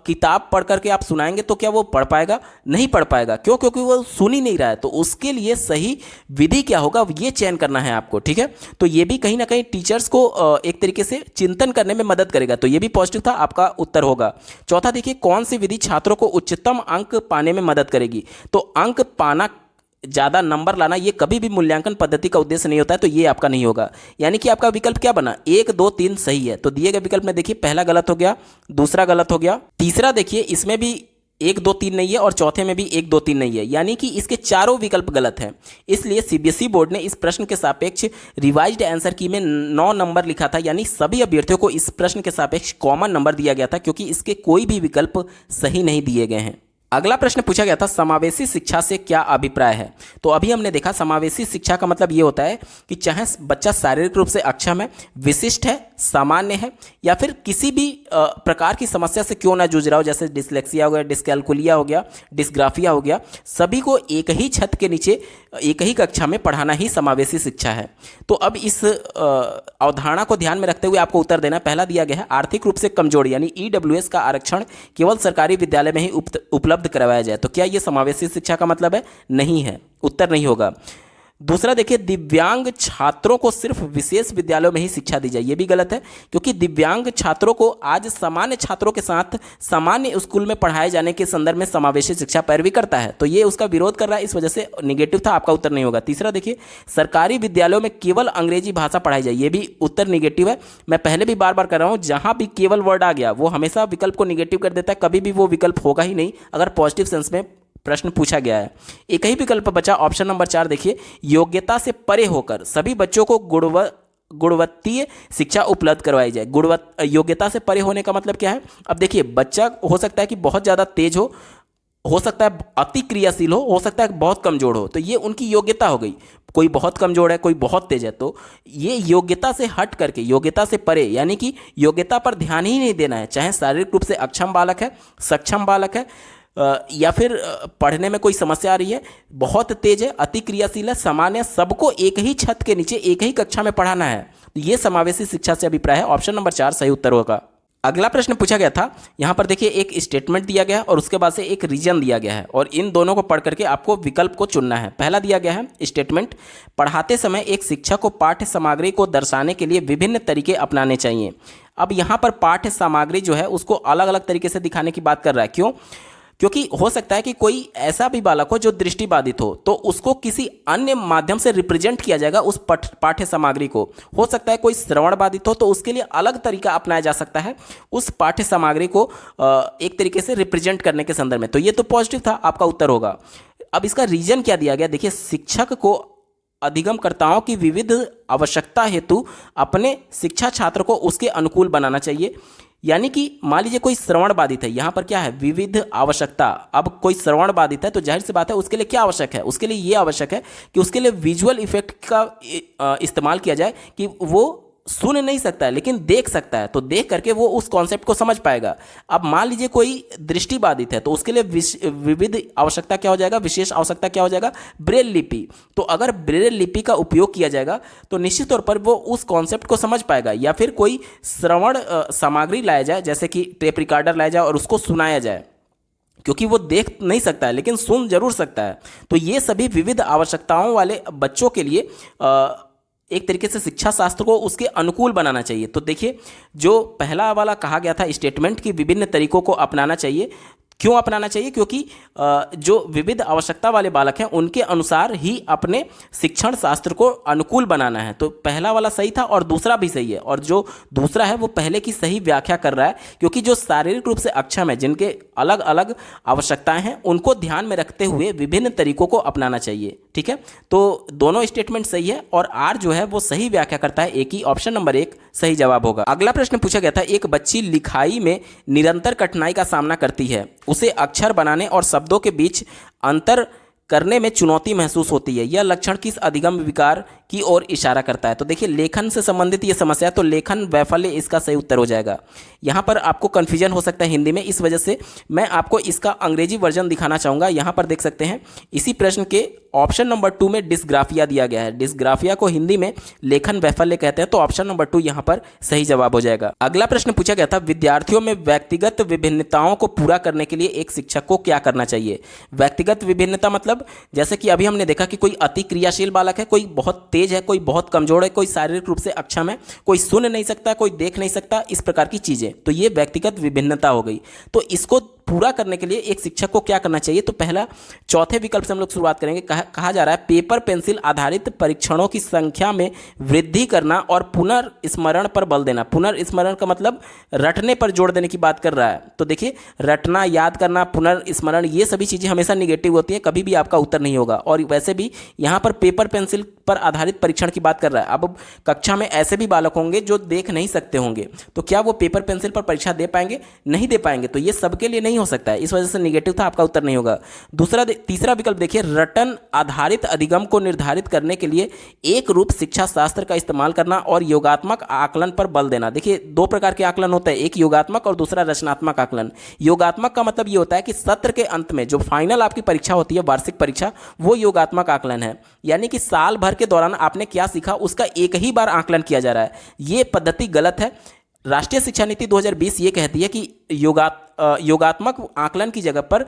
किताब पढ़ करके आप सुनाएंगे तो क्या वो पढ़ पाएगा? नहीं पढ़ पाएगा। क्यों? क्योंकि वो सुन ही नहीं रहा है। तो उसके लिए सही विधि क्या होगा, ये चयन करना है आपको। ठीक है, तो ये भी कहीं ना कहीं टीचर्स को एक तरीके से चिंतन करने में मदद करेगा। तो ये भी पॉजिटिव था, आपका उत्तर होगा। चौथा देखिए, कौन सी विधि छात्रों को उच्चतम अंक पाने में मदद करेगी। तो अंक पाना, ज़्यादा नंबर लाना, ये कभी भी मूल्यांकन पद्धति का उद्देश्य नहीं होता है। तो ये आपका नहीं होगा। यानी कि आपका विकल्प क्या बना, 1 2 3 सही है। तो दिए गए विकल्प में देखिए, पहला गलत हो गया, दूसरा गलत हो गया, तीसरा देखिए इसमें भी 1 2 3 नहीं है और चौथे में भी 1 2 3 नहीं है। यानी कि इसके चारों विकल्प गलत हैं। इसलिए सीबीएसई बोर्ड ने इस प्रश्न के सापेक्ष रिवाइज्ड आंसर की में 9 नंबर लिखा था। यानी सभी अभ्यर्थियों को इस प्रश्न के सापेक्ष कॉमन नंबर दिया गया था, क्योंकि इसके कोई भी विकल्प सही नहीं दिए गए हैं। अगला प्रश्न पूछा गया था, समावेशी शिक्षा से क्या अभिप्राय है। तो अभी हमने देखा समावेशी शिक्षा का मतलब ये होता है कि चाहे बच्चा शारीरिक रूप से अक्षम है, विशिष्ट है, सामान्य है या फिर किसी भी प्रकार की समस्या से क्यों ना जूझ रहा हो, जैसे डिसलेक्सिया हो गया, डिस्कैल्कुलिया हो गया, डिस्ग्राफिया हो गया, सभी को एक ही छत के नीचे एक ही कक्षा में पढ़ाना ही समावेशी शिक्षा है। तो अब इस अवधारणा को ध्यान में रखते हुए आपको उत्तर देना। पहला दिया गया है, आर्थिक रूप से कमजोर यानी ईडब्ल्यूएस का आरक्षण केवल सरकारी विद्यालय में ही उपलब्ध करवाया जाए। तो क्या यह समावेशी शिक्षा का मतलब है? नहीं है, उत्तर नहीं होगा। दूसरा देखिए, दिव्यांग छात्रों को सिर्फ विशेष विद्यालयों में ही शिक्षा दी जाए। ये भी गलत है, क्योंकि दिव्यांग छात्रों को आज सामान्य छात्रों के साथ सामान्य स्कूल में पढ़ाए जाने के संदर्भ में समावेशी शिक्षा पैरवी करता है। तो ये उसका विरोध कर रहा है, इस वजह से निगेटिव था, आपका उत्तर नहीं होगा। तीसरा देखिए, सरकारी विद्यालयों में केवल अंग्रेजी भाषा पढ़ाई जाए। ये भी उत्तर निगेटिव है। मैं पहले भी बार बार कर रहा हूँ, जहाँ भी केवल वर्ड आ गया वो हमेशा विकल्प को निगेटिव कर देता है। कभी भी वो विकल्प होगा ही नहीं अगर पॉजिटिव सेंस में प्रश्न पूछा गया है। एक ही विकल्प बचा, ऑप्शन नंबर 4 देखिए, योग्यता से परे होकर सभी बच्चों को गुणवत्तीय शिक्षा उपलब्ध करवाई जाए। योग्यता से परे होने का मतलब क्या है? अब देखिए, बच्चा हो सकता है कि बहुत ज़्यादा तेज हो सकता है अति क्रियाशील हो सकता है बहुत कमजोर हो। तो ये उनकी योग्यता हो गई। कोई बहुत कमजोर है, कोई बहुत तेज है, तो ये योग्यता से हट करके योग्यता से परे, यानी कि योग्यता पर ध्यान ही नहीं देना है। चाहे शारीरिक रूप से अक्षम बालक है, सक्षम बालक है, या फिर पढ़ने में कोई समस्या आ रही है, बहुत तेज है, अति क्रियाशील है, सामान्य, सबको एक ही छत के नीचे एक ही कक्षा में पढ़ाना है। तो ये समावेशी शिक्षा से अभिप्राय है। ऑप्शन नंबर 4 सही उत्तर होगा। अगला प्रश्न पूछा गया था, यहाँ पर देखिए एक स्टेटमेंट दिया गया है और उसके बाद से एक रीजन दिया गया है और इन दोनों को पढ़ करके आपको विकल्प को चुनना है। पहला दिया गया है स्टेटमेंट, पढ़ाते समय एक शिक्षक को पाठ्य सामग्री को दर्शाने के लिए विभिन्न तरीके अपनाने चाहिए। अब यहाँ पर पाठ्य सामग्री जो है उसको अलग अलग तरीके से दिखाने की बात कर रहा है। क्यों? क्योंकि हो सकता है कि कोई ऐसा भी बालक हो जो दृष्टि बाधित हो, तो उसको किसी अन्य माध्यम से रिप्रेजेंट किया जाएगा उस पाठ्य सामग्री को। हो सकता है कोई श्रवण बाधित हो, तो उसके लिए अलग तरीका अपनाया जा सकता है उस पाठ्य सामग्री को एक तरीके से रिप्रेजेंट करने के संदर्भ में। तो ये तो पॉजिटिव था, आपका उत्तर होगा। अब इसका रीजन क्या दिया गया, देखिए शिक्षक को अधिगमकर्ताओं की विविध आवश्यकता हेतु अपने शिक्षा छात्र को उसके अनुकूल बनाना चाहिए। यानी कि मान लीजिए कोई श्रवण बाधित है, यहाँ पर क्या है, विविध आवश्यकता। अब कोई श्रवण बाधित है तो जाहिर सी बात है उसके लिए क्या आवश्यक है, उसके लिए ये आवश्यक है कि उसके लिए विजुअल इफेक्ट का इस्तेमाल किया जाए कि वो सुन नहीं सकता है लेकिन देख सकता है, तो देख करके वो उस कॉन्सेप्ट को समझ पाएगा। अब मान लीजिए कोई दृष्टि बाधित है तो उसके लिए विविध आवश्यकता क्या हो जाएगा, विशेष आवश्यकता क्या हो जाएगा, ब्रेल लिपि। तो अगर ब्रेल लिपि का उपयोग किया जाएगा तो निश्चित तौर पर वो उस कॉन्सेप्ट को समझ पाएगा। या फिर कोई श्रवण सामग्री लाया जाए, जैसे कि टेप रिकॉर्डर लाया जाए और उसको सुनाया जाए, क्योंकि वो देख नहीं सकता है लेकिन सुन जरूर सकता है। तो ये सभी विविध आवश्यकताओं वाले बच्चों के लिए एक तरीके से शिक्षा शास्त्र को उसके अनुकूल बनाना चाहिए। तो देखिए, जो पहला वाला कहा गया था स्टेटमेंट की विभिन्न तरीकों को अपनाना चाहिए। क्यों अपनाना चाहिए? क्योंकि जो विविध आवश्यकता वाले बालक हैं उनके अनुसार ही अपने शिक्षण शास्त्र को अनुकूल बनाना है। तो पहला वाला सही था और दूसरा भी सही है, और जो दूसरा है वो पहले की सही व्याख्या कर रहा है, क्योंकि जो शारीरिक रूप से अक्षम है, जिनके अलग अलग आवश्यकताएं हैं, उनको ध्यान में रखते हुए विभिन्न तरीकों को अपनाना चाहिए। ठीक है, तो दोनों स्टेटमेंट सही है और आर जो है वो सही व्याख्या करता है। एक ही ऑप्शन नंबर 1 सही जवाब होगा। अगला प्रश्न पूछा गया था, एक बच्ची लिखाई में निरंतर कठिनाई का सामना करती है, उसे अक्षर बनाने और शब्दों के बीच अंतर करने में चुनौती महसूस होती है, यह लक्षण किस अधिगम विकार की ओर इशारा करता है? तो देखिए, लेखन से संबंधित ये समस्या है, तो लेखन वैफल्य इसका सही उत्तर हो जाएगा। यहाँ पर आपको कन्फ्यूजन हो सकता है हिंदी में, इस वजह से मैं आपको इसका अंग्रेजी वर्जन दिखाना चाहूँगा। यहाँ पर देख सकते हैं इसी प्रश्न के ऑप्शन नंबर 2 में डिस्ग्राफिया दिया गया है। डिस्ग्राफिया को हिंदी में लेखन वैफल्य कहते हैं, तो ऑप्शन नंबर 2 यहाँ पर सही जवाब हो जाएगा। अगला प्रश्न पूछा गया था, विद्यार्थियों में व्यक्तिगत विभिन्नताओं को पूरा करने के लिए एक शिक्षक को क्या करना चाहिए? व्यक्तिगत विभिन्नता मतलब जैसे कि अभी हमने देखा कि कोई अति क्रियाशील बालक है, कोई बहुत तेज है, कोई बहुत कमजोर है, कोई शारीरिक रूप से अक्षम है, कोई सुन नहीं सकता, कोई देख नहीं सकता, इस प्रकार की चीजें, तो ये व्यक्तिगत विभिन्नता हो गई। तो इसको पूरा करने के लिए एक शिक्षक को क्या करना चाहिए? तो पहला, चौथे विकल्प से हम लोग शुरुआत करेंगे। कहा जा रहा है पेपर पेंसिल आधारित परीक्षणों की संख्या में वृद्धि करना और पुनर्स्मरण पर बल देना। पुनर्स्मरण का मतलब रटने पर जोर देने की बात कर रहा है। तो देखिए, रटना, याद करना, पुनर्स्मरण, ये सभी चीजें हमेशा निगेटिव होती है, कभी भी आपका उत्तर नहीं होगा। और वैसे भी यहाँ पर पेपर पेंसिल पर आधारित परीक्षण की बात कर रहा है। अब कक्षा में ऐसे भी बालक होंगे जो देख नहीं सकते होंगे, तो क्या वो पेपर पेंसिल पर परीक्षा दे पाएंगे? नहीं दे पाएंगे। तो ये सबके लिए नहीं हो सकता है, इस वजह से निगेटिव था, आपका उत्तर नहीं होगा। तीसरा विकल्प देखिए, रटन आधारित अधिगम को निर्धारित करने के लिए एक रूप शिक्षा शास्त्र का इस्तेमाल करना और योगात्मक आकलन पर बल देना। देखिए, 2 प्रकार के आकलन होते हैं, एक योगात्मक और दूसरा रचनात्मक आकलन। योगात्मक का मतलब ये होता है कि सत्र के अंत में जो फाइनल आपकी परीक्षा होती है, वार्षिक परीक्षा, वो योगात्मक आकलन है। यानी कि साल भर के दौरान आपने क्या सीखा उसका एक ही बार आकलन किया जा रहा है। ये पद्धति गलत है। राष्ट्रीय शिक्षा नीति 2020 ये कहती है कि योगात्मक आकलन की जगह पर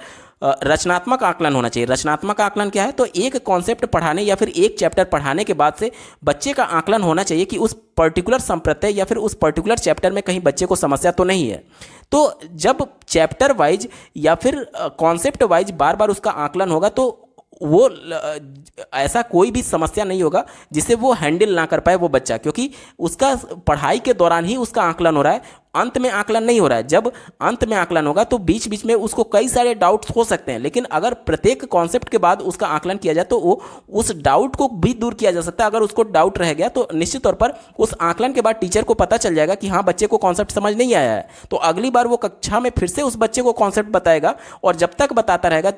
रचनात्मक आकलन होना चाहिए। रचनात्मक आकलन क्या है? तो एक कॉन्सेप्ट पढ़ाने या फिर एक चैप्टर पढ़ाने के बाद से बच्चे का आकलन होना चाहिए कि उस पर्टिकुलर संप्रत्यय या फिर उस पर्टिकुलर चैप्टर में कहीं बच्चे को समस्या तो नहीं है। तो जब चैप्टर वाइज या फिर कॉन्सेप्ट वाइज बार बार उसका आकलन होगा तो वो ऐसा कोई भी समस्या नहीं होगा जिसे वो हैंडल ना कर पाए वो बच्चा, क्योंकि उसका पढ़ाई के दौरान ही उसका आकलन हो रहा है, अंत में आकलन नहीं हो रहा है। जब अंत में आकलन होगा तो बीच बीच में उसको कई सारे डाउट्स हो सकते हैं, लेकिन अगर प्रत्येक कॉन्सेप्ट के बाद उसका आकलन किया जाए तो वो उस डाउट को भी दूर किया जा सकता है। अगर उसको डाउट रह गया तो निश्चित तौर पर उस आकलन के बाद टीचर को पता चल जाएगा कि हाँ, बच्चे को कॉन्सेप्ट समझ नहीं आया है, तो अगली बार वो कक्षा में फिर से उस बच्चे को कॉन्सेप्ट बताएगा, और जब तक बताता रहेगा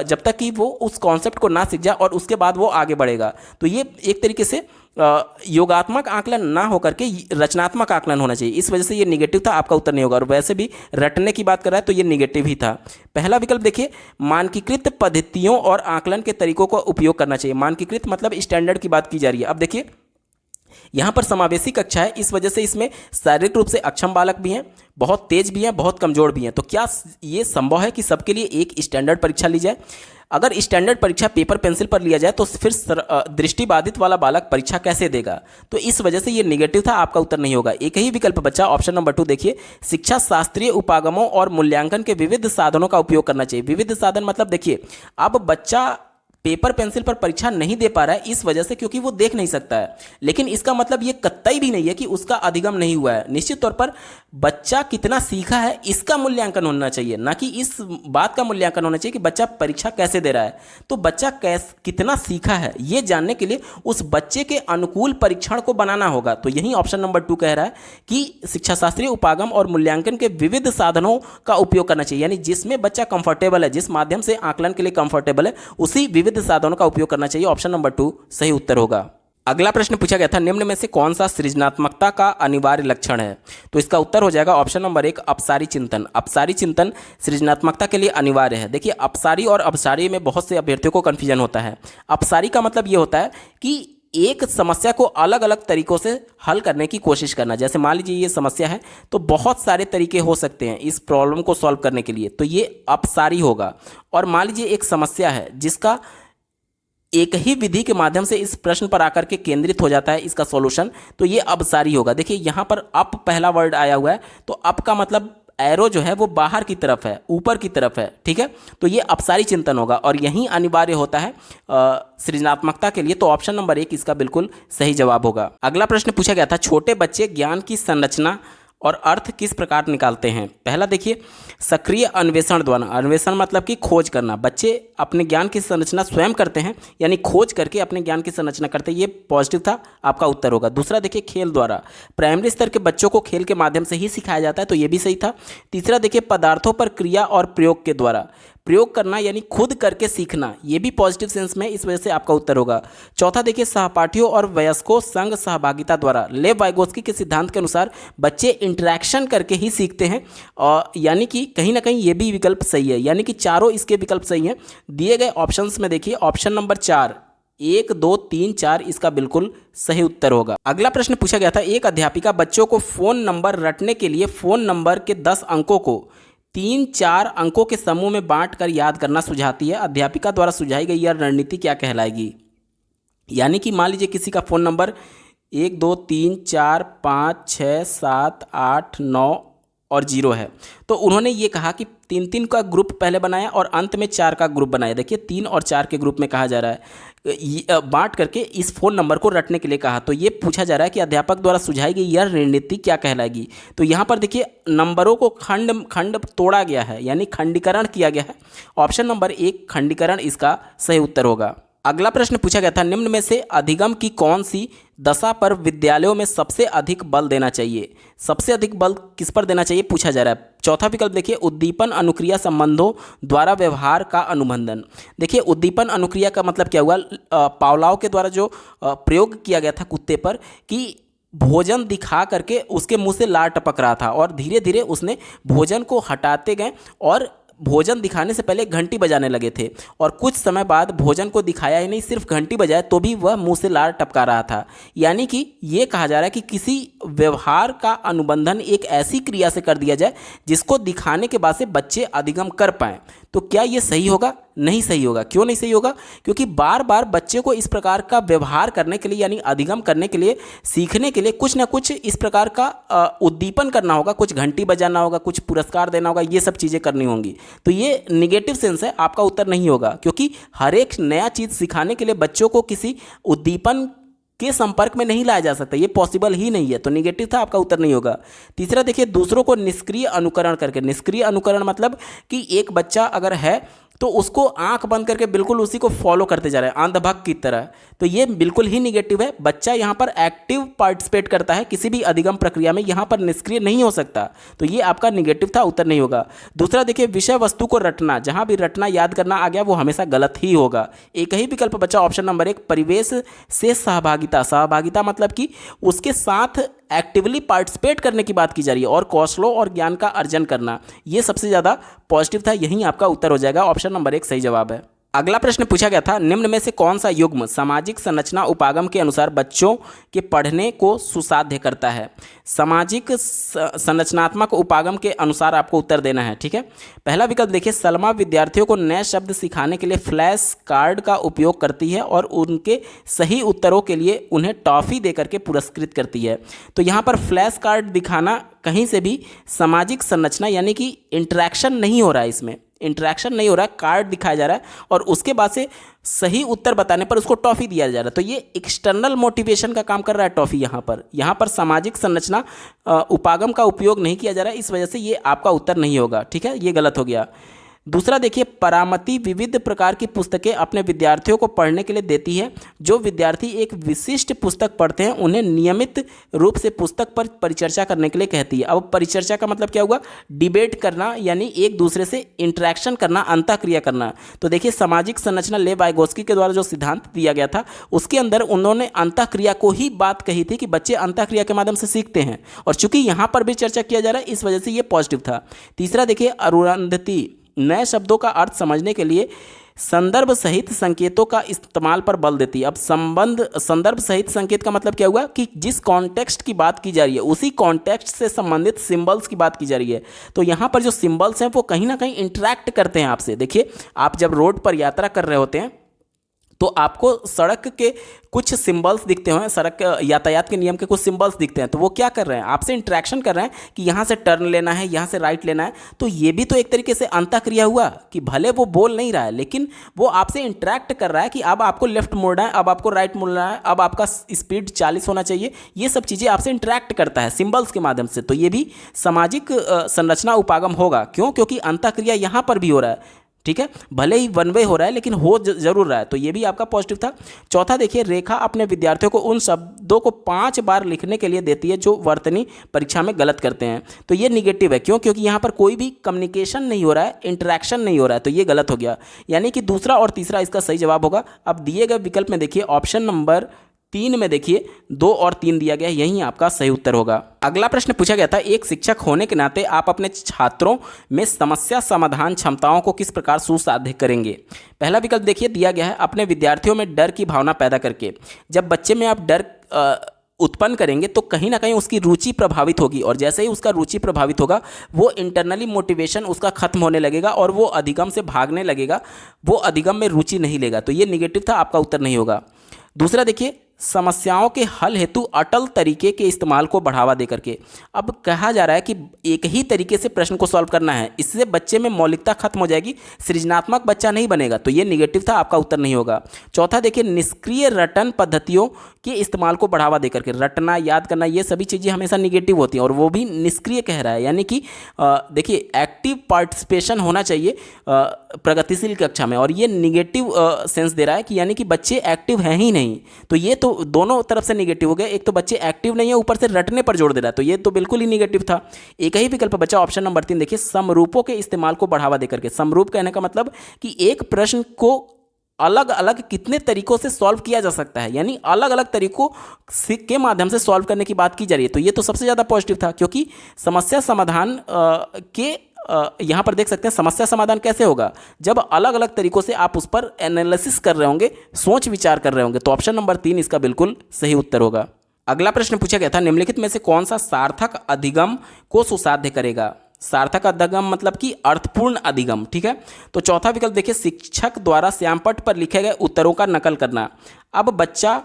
जब तक कि वो उस कॉन्सेप्ट को ना सीख जाए, और उसके बाद वो आगे बढ़ेगा। तो ये एक तरीके से योगात्मक आकलन ना होकर के रचनात्मक आकलन होना चाहिए, इस वजह से ये निगेटिव था, आपका उत्तर नहीं होगा। और वैसे भी रटने की बात कर रहा है तो ये निगेटिव ही था। पहला विकल्प देखिए, मानकीकृत पद्धतियों और आकलन के तरीकों का उपयोग करना चाहिए। मानकीकृत मतलब स्टैंडर्ड की बात की जा रही है। अब देखिए, यहाँ पर समावेशी कक्षा है, इस वजह से इसमें शारीरिक रूप से अक्षम बालक भी हैं, बहुत तेज भी हैं, बहुत कमजोर भी हैं। तो क्या ये संभव है कि सबके लिए एक स्टैंडर्ड परीक्षा ली जाए? अगर स्टैंडर्ड परीक्षा पेपर पेंसिल पर लिया जाए तो फिर दृष्टिबाधित वाला बालक परीक्षा कैसे देगा? तो इस वजह से ये निगेटिव था, आपका उत्तर नहीं होगा। एक ही विकल्प बचा, ऑप्शन नंबर 2 देखिए, शिक्षा शास्त्रीय उपागमों और मूल्यांकन के विविध साधनों का उपयोग करना चाहिए। विविध साधन मतलब देखिए, अब बच्चा पेपर पेंसिल पर परीक्षा नहीं दे पा रहा है इस वजह से क्योंकि वो देख नहीं सकता है, लेकिन इसका मतलब ये कतई भी नहीं है कि उसका अधिगम नहीं हुआ है। निश्चित तौर पर बच्चा कितना सीखा है इसका मूल्यांकन होना चाहिए, ना कि इस बात का मूल्यांकन होना चाहिए कि बच्चा परीक्षा कैसे दे रहा है। तो बच्चा कितना सीखा है ये जानने के लिए उस बच्चे के अनुकूल परीक्षण को बनाना होगा। तो यही ऑप्शन नंबर 2 कह रहा है कि शिक्षाशास्त्रीय उपागम और मूल्यांकन के विविध साधनों का उपयोग करना चाहिए, यानी जिसमें बच्चा कंफर्टेबल है, जिस माध्यम से आकलन के लिए कंफर्टेबल है, उसी विविध साधनों का उपयोग करना चाहिए। ऑप्शन नंबर 2 सही उत्तर होगा। अगला प्रश्न पूछा गया था, निम्न में से कौन सा सृजनात्मकता का अनिवार्य लक्षण है? तो इसका उत्तर हो जाएगा ऑप्शन नंबर 1 अपसारी चिंतन। अपसारी चिंतन सृजनात्मकता के लिए अनिवार्य है। देखिए, अपसारी और अपसारी में बहुत से अभ्यर्थियों को कन्फ्यूजन होता है। अपसारी का मतलब ये होता है कि एक समस्या को अलग अलग तरीकों से हल करने की कोशिश करना। जैसे मान लीजिए ये समस्या है तो बहुत सारे तरीके हो सकते हैं इस प्रॉब्लम को सॉल्व करने के लिए, तो ये अपसारी होगा। और मान लीजिए एक समस्या है जिसका एक ही विधि के माध्यम से इस प्रश्न पर आकर के केंद्रित हो जाता है इसका सॉल्यूशन, तो ये अपसारी होगा। देखिए यहाँ पर अप पहला वर्ड आया हुआ है, तो अप का मतलब एरो जो है वो बाहर की तरफ है, ऊपर की तरफ है, ठीक है। तो ये अपसारी चिंतन होगा और यही अनिवार्य होता है सृजनात्मकता के लिए। तो ऑप्शन नंबर 1 इसका बिल्कुल सही जवाब होगा। अगला प्रश्न पूछा गया था, छोटे बच्चे ज्ञान की संरचना और अर्थ किस प्रकार निकालते हैं? पहला देखिए, सक्रिय अन्वेषण द्वारा। अन्वेषण मतलब कि खोज करना। बच्चे अपने ज्ञान की संरचना स्वयं करते हैं, यानी खोज करके अपने ज्ञान की संरचना करते हैं। ये पॉजिटिव था, आपका उत्तर होगा। दूसरा देखिए, खेल द्वारा। प्राइमरी स्तर के बच्चों को खेल के माध्यम से ही सिखाया जाता है, तो ये भी सही था। तीसरा देखिए, पदार्थों पर क्रिया और प्रयोग के द्वारा। प्रयोग करना यानी खुद करके सीखना, ये भी पॉजिटिव सेंस में, इस वजह से आपका उत्तर होगा। चौथा देखिए, सहपाठियों और वयस्कों संग सहभागिता द्वारा। लेव वाइगोत्स्की के सिद्धांत के अनुसार बच्चे इंटरेक्शन करके ही सीखते हैं, और यानी कि कहीं ना कहीं ये भी विकल्प सही है, यानी कि चारों इसके विकल्प सही हैं। दिए गए ऑप्शंस में देखिए ऑप्शन नंबर 4 1 2 3 4 इसका बिल्कुल सही उत्तर होगा। अगला प्रश्न पूछा गया था, एक अध्यापिका बच्चों को फोन नंबर रटने के लिए फोन नंबर के 10 अंकों को 3-4 अंकों के समूह में बांट कर याद करना सुझाती है। अध्यापिका द्वारा सुझाई गई यह रणनीति क्या कहलाएगी? यानी कि मान लीजिए किसी का फ़ोन नंबर 1 2 3 4 5 6 7 8 9 और 0 है, तो उन्होंने ये कहा कि 3-3 का ग्रुप पहले बनाया और अंत में 4 का ग्रुप बनाया। देखिए 3 और 4 के ग्रुप में कहा जा रहा है, बांट करके इस फ़ोन नंबर को रटने के लिए कहा। तो ये पूछा जा रहा है कि अध्यापक द्वारा सुझाई गई यह रणनीति क्या कहलाएगी? तो यहाँ पर देखिए नंबरों को खंड तोड़ा गया है, यानी खंडीकरण किया गया है। ऑप्शन नंबर 1 खंडीकरण इसका सही उत्तर होगा। अगला प्रश्न पूछा गया था, निम्न में से अधिगम की कौन सी दशा पर विद्यालयों में सबसे अधिक बल देना चाहिए? सबसे अधिक बल किस पर देना चाहिए पूछा जा रहा है। चौथा विकल्प देखिए, उद्दीपन अनुक्रिया संबंधों द्वारा व्यवहार का अनुबंधन। देखिए उद्दीपन अनुक्रिया का मतलब क्या हुआ? पावलाव के द्वारा जो प्रयोग किया गया था कुत्ते पर कि भोजन दिखा करके उसके मुंह से लार टपक रहा था और धीरे धीरे उसने भोजन को हटाते गए और भोजन दिखाने से पहले घंटी बजाने लगे थे, और कुछ समय बाद भोजन को दिखाया ही नहीं, सिर्फ घंटी बजाए तो भी वह मुंह से लार टपका रहा था। यानी कि ये कहा जा रहा है कि किसी व्यवहार का अनुबंधन एक ऐसी क्रिया से कर दिया जाए जिसको दिखाने के बाद से बच्चे अधिगम कर पाएँ। तो क्या ये सही होगा? नहीं सही होगा। क्यों नहीं सही होगा? क्योंकि बार बार बच्चे को इस प्रकार का व्यवहार करने के लिए, यानी अधिगम करने के लिए, सीखने के लिए कुछ ना कुछ इस प्रकार का उद्दीपन करना होगा, कुछ घंटी बजाना होगा, कुछ पुरस्कार देना होगा, ये सब चीज़ें करनी होंगी। तो ये निगेटिव सेंस है, आपका उत्तर नहीं होगा, क्योंकि हर एक नया चीज़ सिखाने के लिए बच्चों को किसी उद्दीपन के संपर्क में नहीं लाया जा सकता, ये पॉसिबल ही नहीं है। तो निगेटिव था, आपका उत्तर नहीं होगा। तीसरा देखिए, दूसरों को निष्क्रिय अनुकरण करके। निष्क्रिय अनुकरण मतलब कि एक बच्चा अगर है तो उसको आंख बंद करके बिल्कुल उसी को फॉलो करते जा रहे हैं अंधभक्त की तरह, तो ये बिल्कुल ही निगेटिव है। बच्चा यहाँ पर एक्टिव पार्टिसिपेट करता है किसी भी अधिगम प्रक्रिया में, यहाँ पर निष्क्रिय नहीं हो सकता। तो ये आपका निगेटिव था, उत्तर नहीं होगा। दूसरा देखिए, विषय वस्तु को रटना। जहाँ भी रटना याद करना आ गया वो हमेशा गलत ही होगा। एक ही विकल्प बचा ऑप्शन नंबर 1 परिवेश से सहभागिता। सहभागिता मतलब कि उसके साथ एक्टिवली पार्टिसिपेट करने की बात की जा रही है और कौशलों और ज्ञान का अर्जन करना, ये सबसे ज़्यादा पॉजिटिव था, यही आपका उत्तर हो जाएगा। ऑप्शन नंबर 1 सही जवाब है। अगला प्रश्न पूछा गया था, निम्न में से कौन सा युग्म सामाजिक संरचना उपागम के अनुसार बच्चों के पढ़ने को सुसाध्य करता है? सामाजिक संरचनात्मक उपागम के अनुसार आपको उत्तर देना है, ठीक है। पहला विकल्प देखिए, सलमा विद्यार्थियों को नए शब्द सिखाने के लिए फ्लैश कार्ड का उपयोग करती है और उनके सही उत्तरों के लिए उन्हें टॉफ़ी देकर के पुरस्कृत करती है। तो यहाँ पर फ्लैश कार्ड दिखाना कहीं से भी सामाजिक संरचना यानी कि इंटरेक्शन नहीं हो रहा है, इसमें इंटरेक्शन नहीं हो रहा है, कार्ड दिखाया जा रहा है और उसके बाद से सही उत्तर बताने पर उसको टॉफी दिया जा रहा है। तो ये एक्सटर्नल मोटिवेशन का काम कर रहा है टॉफी। यहाँ पर सामाजिक संरचना उपागम का उपयोग नहीं किया जा रहा है, इस वजह से ये आपका उत्तर नहीं होगा। ठीक है, ये गलत हो गया। दूसरा देखिए, परामति विविध प्रकार की पुस्तकें अपने विद्यार्थियों को पढ़ने के लिए देती है। जो विद्यार्थी एक विशिष्ट पुस्तक पढ़ते हैं उन्हें नियमित रूप से पुस्तक पर परिचर्चा करने के लिए कहती है। अब परिचर्चा का मतलब क्या हुआ? डिबेट करना, यानी एक दूसरे से इंटरेक्शन करना, अंतःक्रिया करना। तो देखिए, सामाजिक संरचना लेव वाइगोस्की के द्वारा जो सिद्धांत दिया गया था उसके अंदर उन्होंने अंतःक्रिया को ही बात कही थी कि बच्चे अंतःक्रिया के माध्यम से सीखते हैं, और चूंकि यहाँ पर भी चर्चा किया जा रहा है इस वजह से ये पॉजिटिव था। तीसरा देखिए, अरुंधति नए शब्दों का अर्थ समझने के लिए संदर्भ सहित संकेतों का इस्तेमाल पर बल देती है। अब संदर्भ सहित संकेत का मतलब क्या हुआ कि जिस कॉन्टेक्स्ट की बात की जा रही है उसी कॉन्टेक्स्ट से संबंधित सिंबल्स की बात की जा रही है। तो यहाँ पर जो सिंबल्स हैं वो कहीं ना कहीं इंटरैक्ट करते हैं आपसे। देखिए, आप जब रोड पर यात्रा कर रहे होते हैं तो आपको सड़क के कुछ सिंबल्स दिखते हैं, सड़क यातायात के नियम के कुछ सिंबल्स दिखते हैं, तो वो क्या कर रहे हैं? आपसे इंटरेक्शन कर रहे हैं कि यहाँ से टर्न लेना है, यहाँ से राइट लेना है। तो ये भी तो एक तरीके से अंतःक्रिया हुआ कि भले वो बोल नहीं रहा है लेकिन वो आपसे इंटरेक्ट कर रहा है कि अब आपको लेफ्ट मुड़ना है, अब आपको राइट मुड़ना है, अब आपका स्पीड 40 होना चाहिए। ये सब चीज़ें आपसे इंटरेक्ट करता है सिंबल्स के माध्यम से। तो ये भी सामाजिक संरचना उपागम होगा। क्यों? क्योंकि अंतःक्रिया यहाँ पर भी हो रहा है। ठीक है, भले ही वन वे हो रहा है लेकिन हो जरूर रहा है। तो ये भी आपका पॉजिटिव था। चौथा देखिए, रेखा अपने विद्यार्थियों को उन शब्दों को 5 बार लिखने के लिए देती है जो वर्तनी परीक्षा में गलत करते हैं। तो ये निगेटिव है। क्यों? क्योंकि यहाँ पर कोई भी कम्युनिकेशन नहीं हो रहा है, इंटरेक्शन नहीं हो रहा है, तो ये गलत हो गया। यानी कि दूसरा और तीसरा इसका सही जवाब होगा। अब दिए गए विकल्प में देखिए, ऑप्शन नंबर 3 में देखिए 2 और 3 दिया गया, यही आपका सही उत्तर होगा। अगला प्रश्न पूछा गया था, एक शिक्षक होने के नाते आप अपने छात्रों में समस्या समाधान क्षमताओं को किस प्रकार सुसाध्य करेंगे? पहला विकल्प देखिए दिया गया है, अपने विद्यार्थियों में डर की भावना पैदा करके। जब बच्चे में आप डर उत्पन्न करेंगे तो कहीं ना कहीं उसकी रुचि प्रभावित होगी, और जैसे ही उसका रुचि प्रभावित होगा वो इंटरनली मोटिवेशन उसका खत्म होने लगेगा और वो अधिगम से भागने लगेगा, वो अधिगम में रुचि नहीं लेगा। तो ये निगेटिव था, आपका उत्तर नहीं होगा। दूसरा देखिए, समस्याओं के हल हेतु अटल तरीके के इस्तेमाल को बढ़ावा देकर के। अब कहा जा रहा है कि एक ही तरीके से प्रश्न को सॉल्व करना है, इससे बच्चे में मौलिकता खत्म हो जाएगी, सृजनात्मक बच्चा नहीं बनेगा। तो ये निगेटिव था, आपका उत्तर नहीं होगा। चौथा देखिए, निष्क्रिय रटन पद्धतियों के इस्तेमाल को बढ़ावा देकर के। रटना, याद करना, ये सभी चीज़ें हमेशा निगेटिव होती हैं और वो भी निष्क्रिय कह रहा है। यानी कि देखिए, एक्टिव पार्टिसिपेशन होना चाहिए प्रगतिशील कक्षा में, और ये निगेटिव सेंस दे रहा है कि यानी कि बच्चे एक्टिव हैं ही नहीं। तो ये तो दोनों तरफ से निगेटिव हो गया। एक तो बच्चे एक्टिव नहीं है, ऊपर से रटने पर जोर दे रहा है, तो ये तो बिल्कुल ही निगेटिव था। एक ही विकल्प बचा ऑप्शन नंबर 3 देखिए, समरूपों के इस्तेमाल को बढ़ावा देकर के। समरूप कहने का मतलब कि एक प्रश्न को अलग अलग कितने तरीकों से सॉल्व किया जा सकता है, यानी अलग अलग तरीकों के माध्यम से सॉल्व करने की बात की जा रही है। तो ये तो सबसे ज़्यादा पॉजिटिव था, क्योंकि समस्या समाधान के यहाँ पर देख सकते हैं समस्या समाधान कैसे होगा, जब अलग अलग तरीकों से आप उस पर एनालिसिस कर रहे होंगे, सोच विचार कर रहे होंगे। तो ऑप्शन नंबर 3 इसका बिल्कुल सही उत्तर होगा। अगला प्रश्न पूछा गया था, निम्नलिखित में से कौन सा सार्थक अधिगम को सुसाध्य करेगा? सार्थक अधिगम मतलब कि अर्थपूर्ण अधिगम। ठीक है, तो चौथा विकल्प देखिए, शिक्षक द्वारा श्यामपट्ट पर लिखे गए उत्तरों का नकल करना। अब बच्चा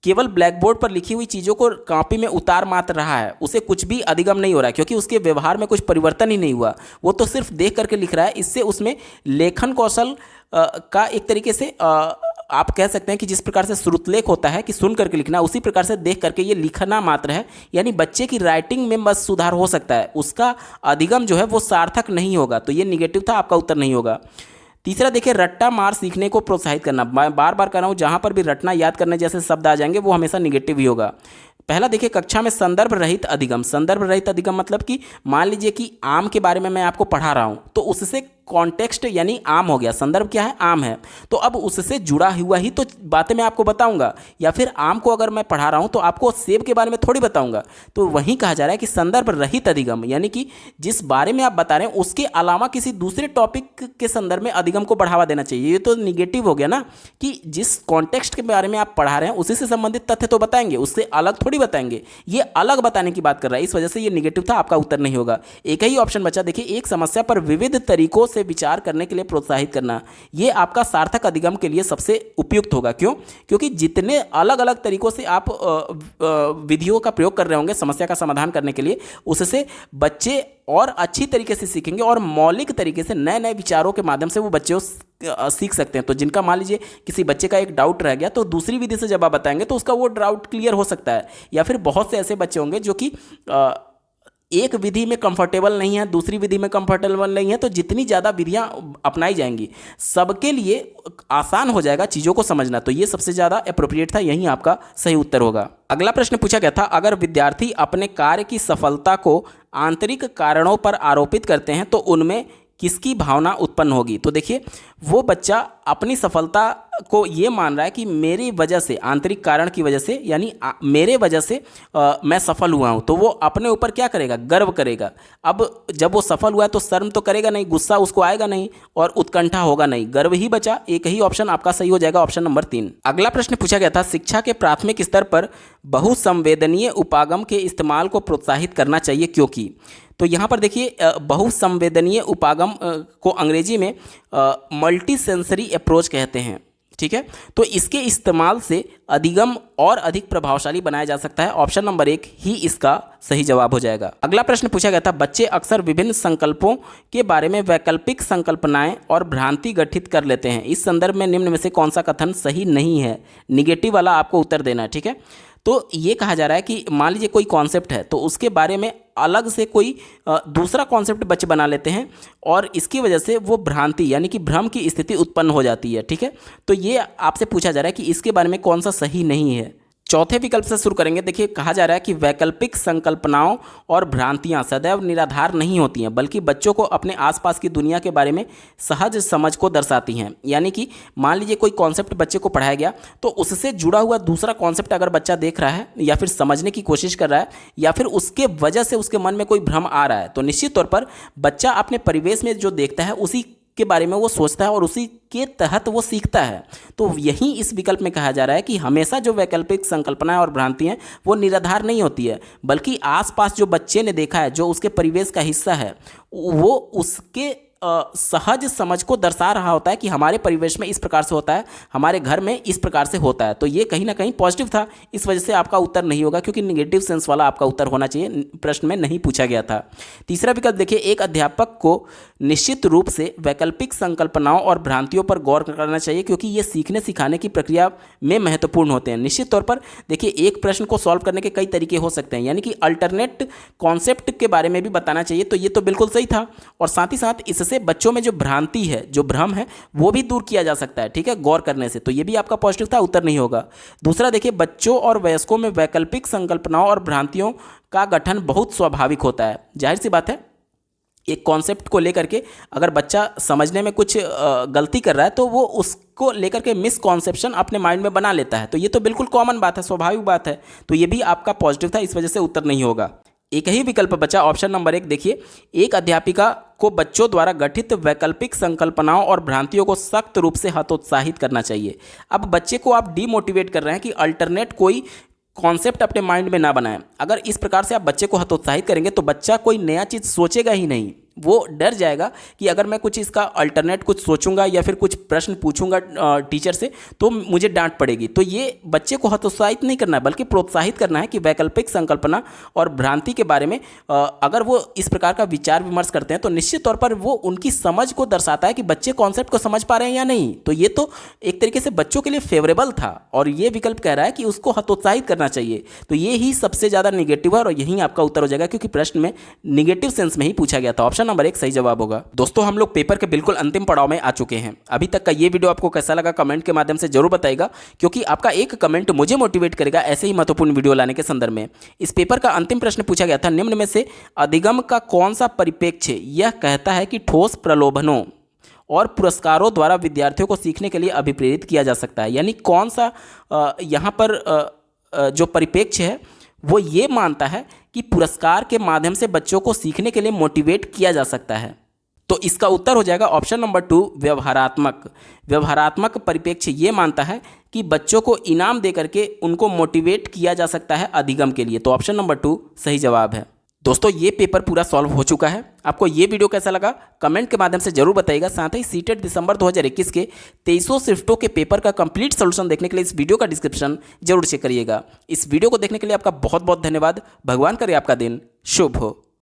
केवल ब्लैक बोर्ड पर लिखी हुई चीज़ों को कॉपी में उतार मात्र रहा है, उसे कुछ भी अधिगम नहीं हो रहा है, क्योंकि उसके व्यवहार में कुछ परिवर्तन ही नहीं हुआ, वो तो सिर्फ देख करके लिख रहा है। इससे उसमें लेखन कौशल का एक तरीके से आप कह सकते हैं कि जिस प्रकार से श्रुतलेख होता है कि सुन करके लिखना, उसी प्रकार से देख करके ये लिखना मात्र है। यानी बच्चे की राइटिंग में बस सुधार हो सकता है, उसका अधिगम जो है वो सार्थक नहीं होगा। तो ये निगेटिव था, आपका उत्तर नहीं होगा। तीसरा देखिए, रट्टा मार सीखने को प्रोत्साहित करना। मैं बार बार कह रहा हूँ, जहाँ पर भी रटना याद करने जैसे शब्द आ जाएंगे वो हमेशा निगेटिव ही होगा। पहला देखिए, कक्षा में संदर्भ रहित अधिगम। संदर्भ रहित अधिगम मतलब कि मान लीजिए कि आम के बारे में मैं आपको पढ़ा रहा हूँ, तो उससे कॉन्टेक्स्ट यानी आम हो गया, संदर्भ क्या है? आम है। तो अब उससे जुड़ा हुआ ही तो बातें मैं आपको बताऊंगा, या फिर आम को अगर मैं पढ़ा रहा हूं तो आपको सेब के बारे में थोड़ी बताऊंगा। तो वहीं कहा जा रहा है कि संदर्भ रहित अधिगम, यानी कि जिस बारे में आप बता रहे हैं उसके अलावा किसी दूसरे टॉपिक के संदर्भ में अधिगम को बढ़ावा देना चाहिए। ये तो निगेटिव हो गया ना, कि जिस कॉन्टेक्स्ट के बारे में आप पढ़ा रहे हैं उसी से संबंधित तथ्य तो बताएंगे, उससे अलग थोड़ी बताएंगे। ये अलग बताने की बात कर रहा है, इस वजह से ये निगेटिव था, आपका उत्तर नहीं होगा। एक ही ऑप्शन बचा देखिए, एक समस्या पर विविध तरीकों से विचार करने के लिए प्रोत्साहित करना, ये आपका सार्थक अधिगम के लिए सबसे उपयुक्त होगा। क्यों? क्योंकि जितने अलग अलग तरीकों से आप विधियों का प्रयोग कर रहे होंगे समस्या का समाधान करने के लिए, उससे बच्चे और अच्छी तरीके से सीखेंगे और मौलिक तरीके से नए नए विचारों के माध्यम से वो बच्चे सीख सकते हैं। तो जिनका मान लीजिए किसी बच्चे का एक डाउट रह गया, तो दूसरी विधि से जब आप बताएंगे तो उसका वो डाउट क्लियर हो सकता है। या फिर बहुत से ऐसे बच्चे होंगे जो कि एक विधि में कंफर्टेबल नहीं है, दूसरी विधि में कंफर्टेबल नहीं है, तो जितनी ज़्यादा विधियां अपनाई जाएंगी सबके लिए आसान हो जाएगा चीज़ों को समझना। तो ये सबसे ज़्यादा अप्रोप्रिएट था, यही आपका सही उत्तर होगा। अगला प्रश्न पूछा गया था, अगर विद्यार्थी अपने कार्य की सफलता को आंतरिक कारणों पर आरोपित करते हैं तो उनमें किसकी भावना उत्पन्न होगी? तो देखिए, वो बच्चा अपनी सफलता को ये मान रहा है कि मेरी वजह से, आंतरिक कारण की वजह से, यानी मेरे वजह से मैं सफल हुआ हूँ, तो वो अपने ऊपर क्या करेगा? गर्व करेगा। अब जब वो सफल हुआ है तो शर्म तो करेगा नहीं, गुस्सा उसको आएगा नहीं और उत्कंठा होगा नहीं, गर्व ही बचा। एक ही ऑप्शन आपका सही हो जाएगा, ऑप्शन नंबर 3। अगला प्रश्न पूछा गया था, शिक्षा के प्राथमिक स्तर पर बहुसंवेदनीय उपागम के इस्तेमाल को प्रोत्साहित करना चाहिए क्योंकि। तो यहाँ पर देखिए, बहुसंवेदनीय उपागम को अंग्रेजी में मल्टी सेंसरी अप्रोच कहते हैं, ठीक है। तो इसके इस्तेमाल से अधिगम और अधिक प्रभावशाली बनाया जा सकता है। ऑप्शन नंबर 1 ही इसका सही जवाब हो जाएगा। अगला प्रश्न पूछा गया था, बच्चे अक्सर विभिन्न संकल्पों के बारे में वैकल्पिक संकल्पनाएं और भ्रांति गठित कर लेते हैं। इस संदर्भ में निम्न में से कौन सा कथन सही नहीं है? निगेटिव वाला आपको उत्तर देना है, ठीक है। तो ये कहा जा रहा है कि मान लीजिए कोई कॉन्सेप्ट है तो उसके बारे में अलग से कोई दूसरा कॉन्सेप्ट बच्चे बना लेते हैं और इसकी वजह से वो भ्रांति यानी कि भ्रम की स्थिति उत्पन्न हो जाती है, ठीक है। तो ये आपसे पूछा जा रहा है कि इसके बारे में कौन सा सही नहीं है। चौथे विकल्प से शुरू करेंगे। देखिए, कहा जा रहा है कि वैकल्पिक संकल्पनाओं और भ्रांतियां सदैव निराधार नहीं होती हैं, बल्कि बच्चों को अपने आसपास की दुनिया के बारे में सहज समझ को दर्शाती हैं। यानी कि मान लीजिए कोई कॉन्सेप्ट बच्चे को पढ़ाया गया, तो उससे जुड़ा हुआ दूसरा कॉन्सेप्ट अगर बच्चा देख रहा है या फिर समझने की कोशिश कर रहा है या फिर उसके वजह से उसके मन में कोई भ्रम आ रहा है, तो निश्चित तौर पर बच्चा अपने परिवेश में जो देखता है उसी के बारे में वो सोचता है और उसी के तहत वो सीखता है। तो यही इस विकल्प में कहा जा रहा है कि हमेशा जो वैकल्पिक संकल्पनाएं और भ्रांति हैं वो निराधार नहीं होती है, बल्कि आसपास जो बच्चे ने देखा है, जो उसके परिवेश का हिस्सा है, वो उसके सहज समझ को दर्शा रहा होता है कि हमारे परिवेश में इस प्रकार से होता है, हमारे घर में इस प्रकार से होता है। तो ये कहीं ना कहीं पॉजिटिव था, इस वजह से आपका उत्तर नहीं होगा, क्योंकि निगेटिव सेंस वाला आपका उत्तर होना चाहिए, प्रश्न में नहीं पूछा गया था। तीसरा विकल्प देखिए, एक अध्यापक को निश्चित रूप से वैकल्पिक संकल्पनाओं और भ्रांतियों पर गौर करना चाहिए, क्योंकि ये सीखने सिखाने की प्रक्रिया में महत्वपूर्ण होते हैं। निश्चित तौर पर देखिए, एक प्रश्न को सॉल्व करने के कई तरीके हो सकते हैं, यानी कि अल्टरनेट कॉन्सेप्ट के बारे में भी बताना चाहिए। तो ये तो बिल्कुल सही था, और साथ ही साथ इससे बच्चों में जो भ्रांति है, जो भ्रम है, वो भी दूर किया जा सकता है, ठीक है, गौर करने से। तो ये भी आपका पॉजिटिव था, उत्तर नहीं होगा। दूसरा देखिए, बच्चों और वयस्कों में वैकल्पिक संकल्पनाओं और भ्रांतियों का गठन बहुत स्वाभाविक होता है। जाहिर सी बात है, एक कॉन्सेप्ट को लेकर के अगर बच्चा समझने में कुछ गलती कर रहा है तो वो उसको लेकर के मिसकॉन्सेप्शन अपने माइंड में बना लेता है। तो ये तो बिल्कुल कॉमन बात है, स्वाभाविक बात है। तो ये भी आपका पॉजिटिव था, इस वजह से उत्तर नहीं होगा। एक ही विकल्प बचा, ऑप्शन नंबर 1। देखिए, एक अध्यापिका को बच्चों द्वारा गठित वैकल्पिक संकल्पनाओं और भ्रांतियों को सख्त रूप से हतोत्साहित करना चाहिए। अब बच्चे को आप डीमोटिवेट कर रहे हैं कि अल्टरनेट कोई कॉन्सेप्ट अपने माइंड में ना बनाएं। अगर इस प्रकार से आप बच्चे को हतोत्साहित करेंगे तो बच्चा कोई नया चीज़ सोचेगा ही नहीं, वो डर जाएगा कि अगर मैं कुछ इसका अल्टरनेट कुछ सोचूंगा या फिर कुछ प्रश्न पूछूंगा टीचर से तो मुझे डांट पड़ेगी। तो ये बच्चे को हतोत्साहित नहीं करना है, बल्कि प्रोत्साहित करना है कि वैकल्पिक संकल्पना और भ्रांति के बारे में अगर वो इस प्रकार का विचार विमर्श करते हैं तो निश्चित तौर पर वो उनकी समझ को दर्शाता है कि बच्चे कॉन्सेप्ट को समझ पा रहे हैं या नहीं। तो ये तो एक तरीके से बच्चों के लिए फेवरेबल था, और ये विकल्प कह रहा है कि उसको हतोत्साहित करना चाहिए। तो ये ही सबसे ज़्यादा निगेटिव है, और यही आपका उत्तर हो जाएगा, क्योंकि प्रश्न में निगेटिव सेंस में ही पूछा गया था। ऑप्शन नंबर 1 सही जवाब होगा। दोस्तों, हम लोग पेपर के बिल्कुल अंतिम पड़ाव में आ चुके हैं। अभी तक का ये वीडियो आपको कैसा लगा कमेंट के माध्यम से जरूर बताइएगा, क्योंकि आपका एक कमेंट मुझे मोटिवेट करेगा ऐसे ही महत्वपूर्ण वीडियो लाने के संदर्भ में। इस पेपर का अंतिम प्रश्न पूछा गया था, निम्न में से अधिगम का कौन सा परिप्रेक्ष्य यह कहता है कि ठोस प्रलोभनों और पुरस्कारों द्वारा विद्यार्थियों को सीखने के लिए अभिप्रेरित किया जा सकता है। यानी कौन सा यहाँ पर जो परिप्रेक्ष्य है वो ये मानता है कि पुरस्कार के माध्यम से बच्चों को सीखने के लिए मोटिवेट किया जा सकता है। तो इसका उत्तर हो जाएगा ऑप्शन नंबर 2 व्यवहारात्मक। व्यवहारात्मक परिप्रेक्ष्य ये मानता है कि बच्चों को इनाम दे करके उनको मोटिवेट किया जा सकता है अधिगम के लिए। तो ऑप्शन नंबर 2 सही जवाब है। दोस्तों ये पेपर पूरा सॉल्व हो चुका है। आपको ये वीडियो कैसा लगा कमेंट के माध्यम से जरूर बताइएगा। साथ ही सीटेट दिसंबर 2021 के 2300 शिफ्टों के पेपर का कंप्लीट सॉल्यूशन देखने के लिए इस वीडियो का डिस्क्रिप्शन जरूर चेक करिएगा। इस वीडियो को देखने के लिए आपका बहुत बहुत धन्यवाद। भगवान करे आपका दिन शुभ हो।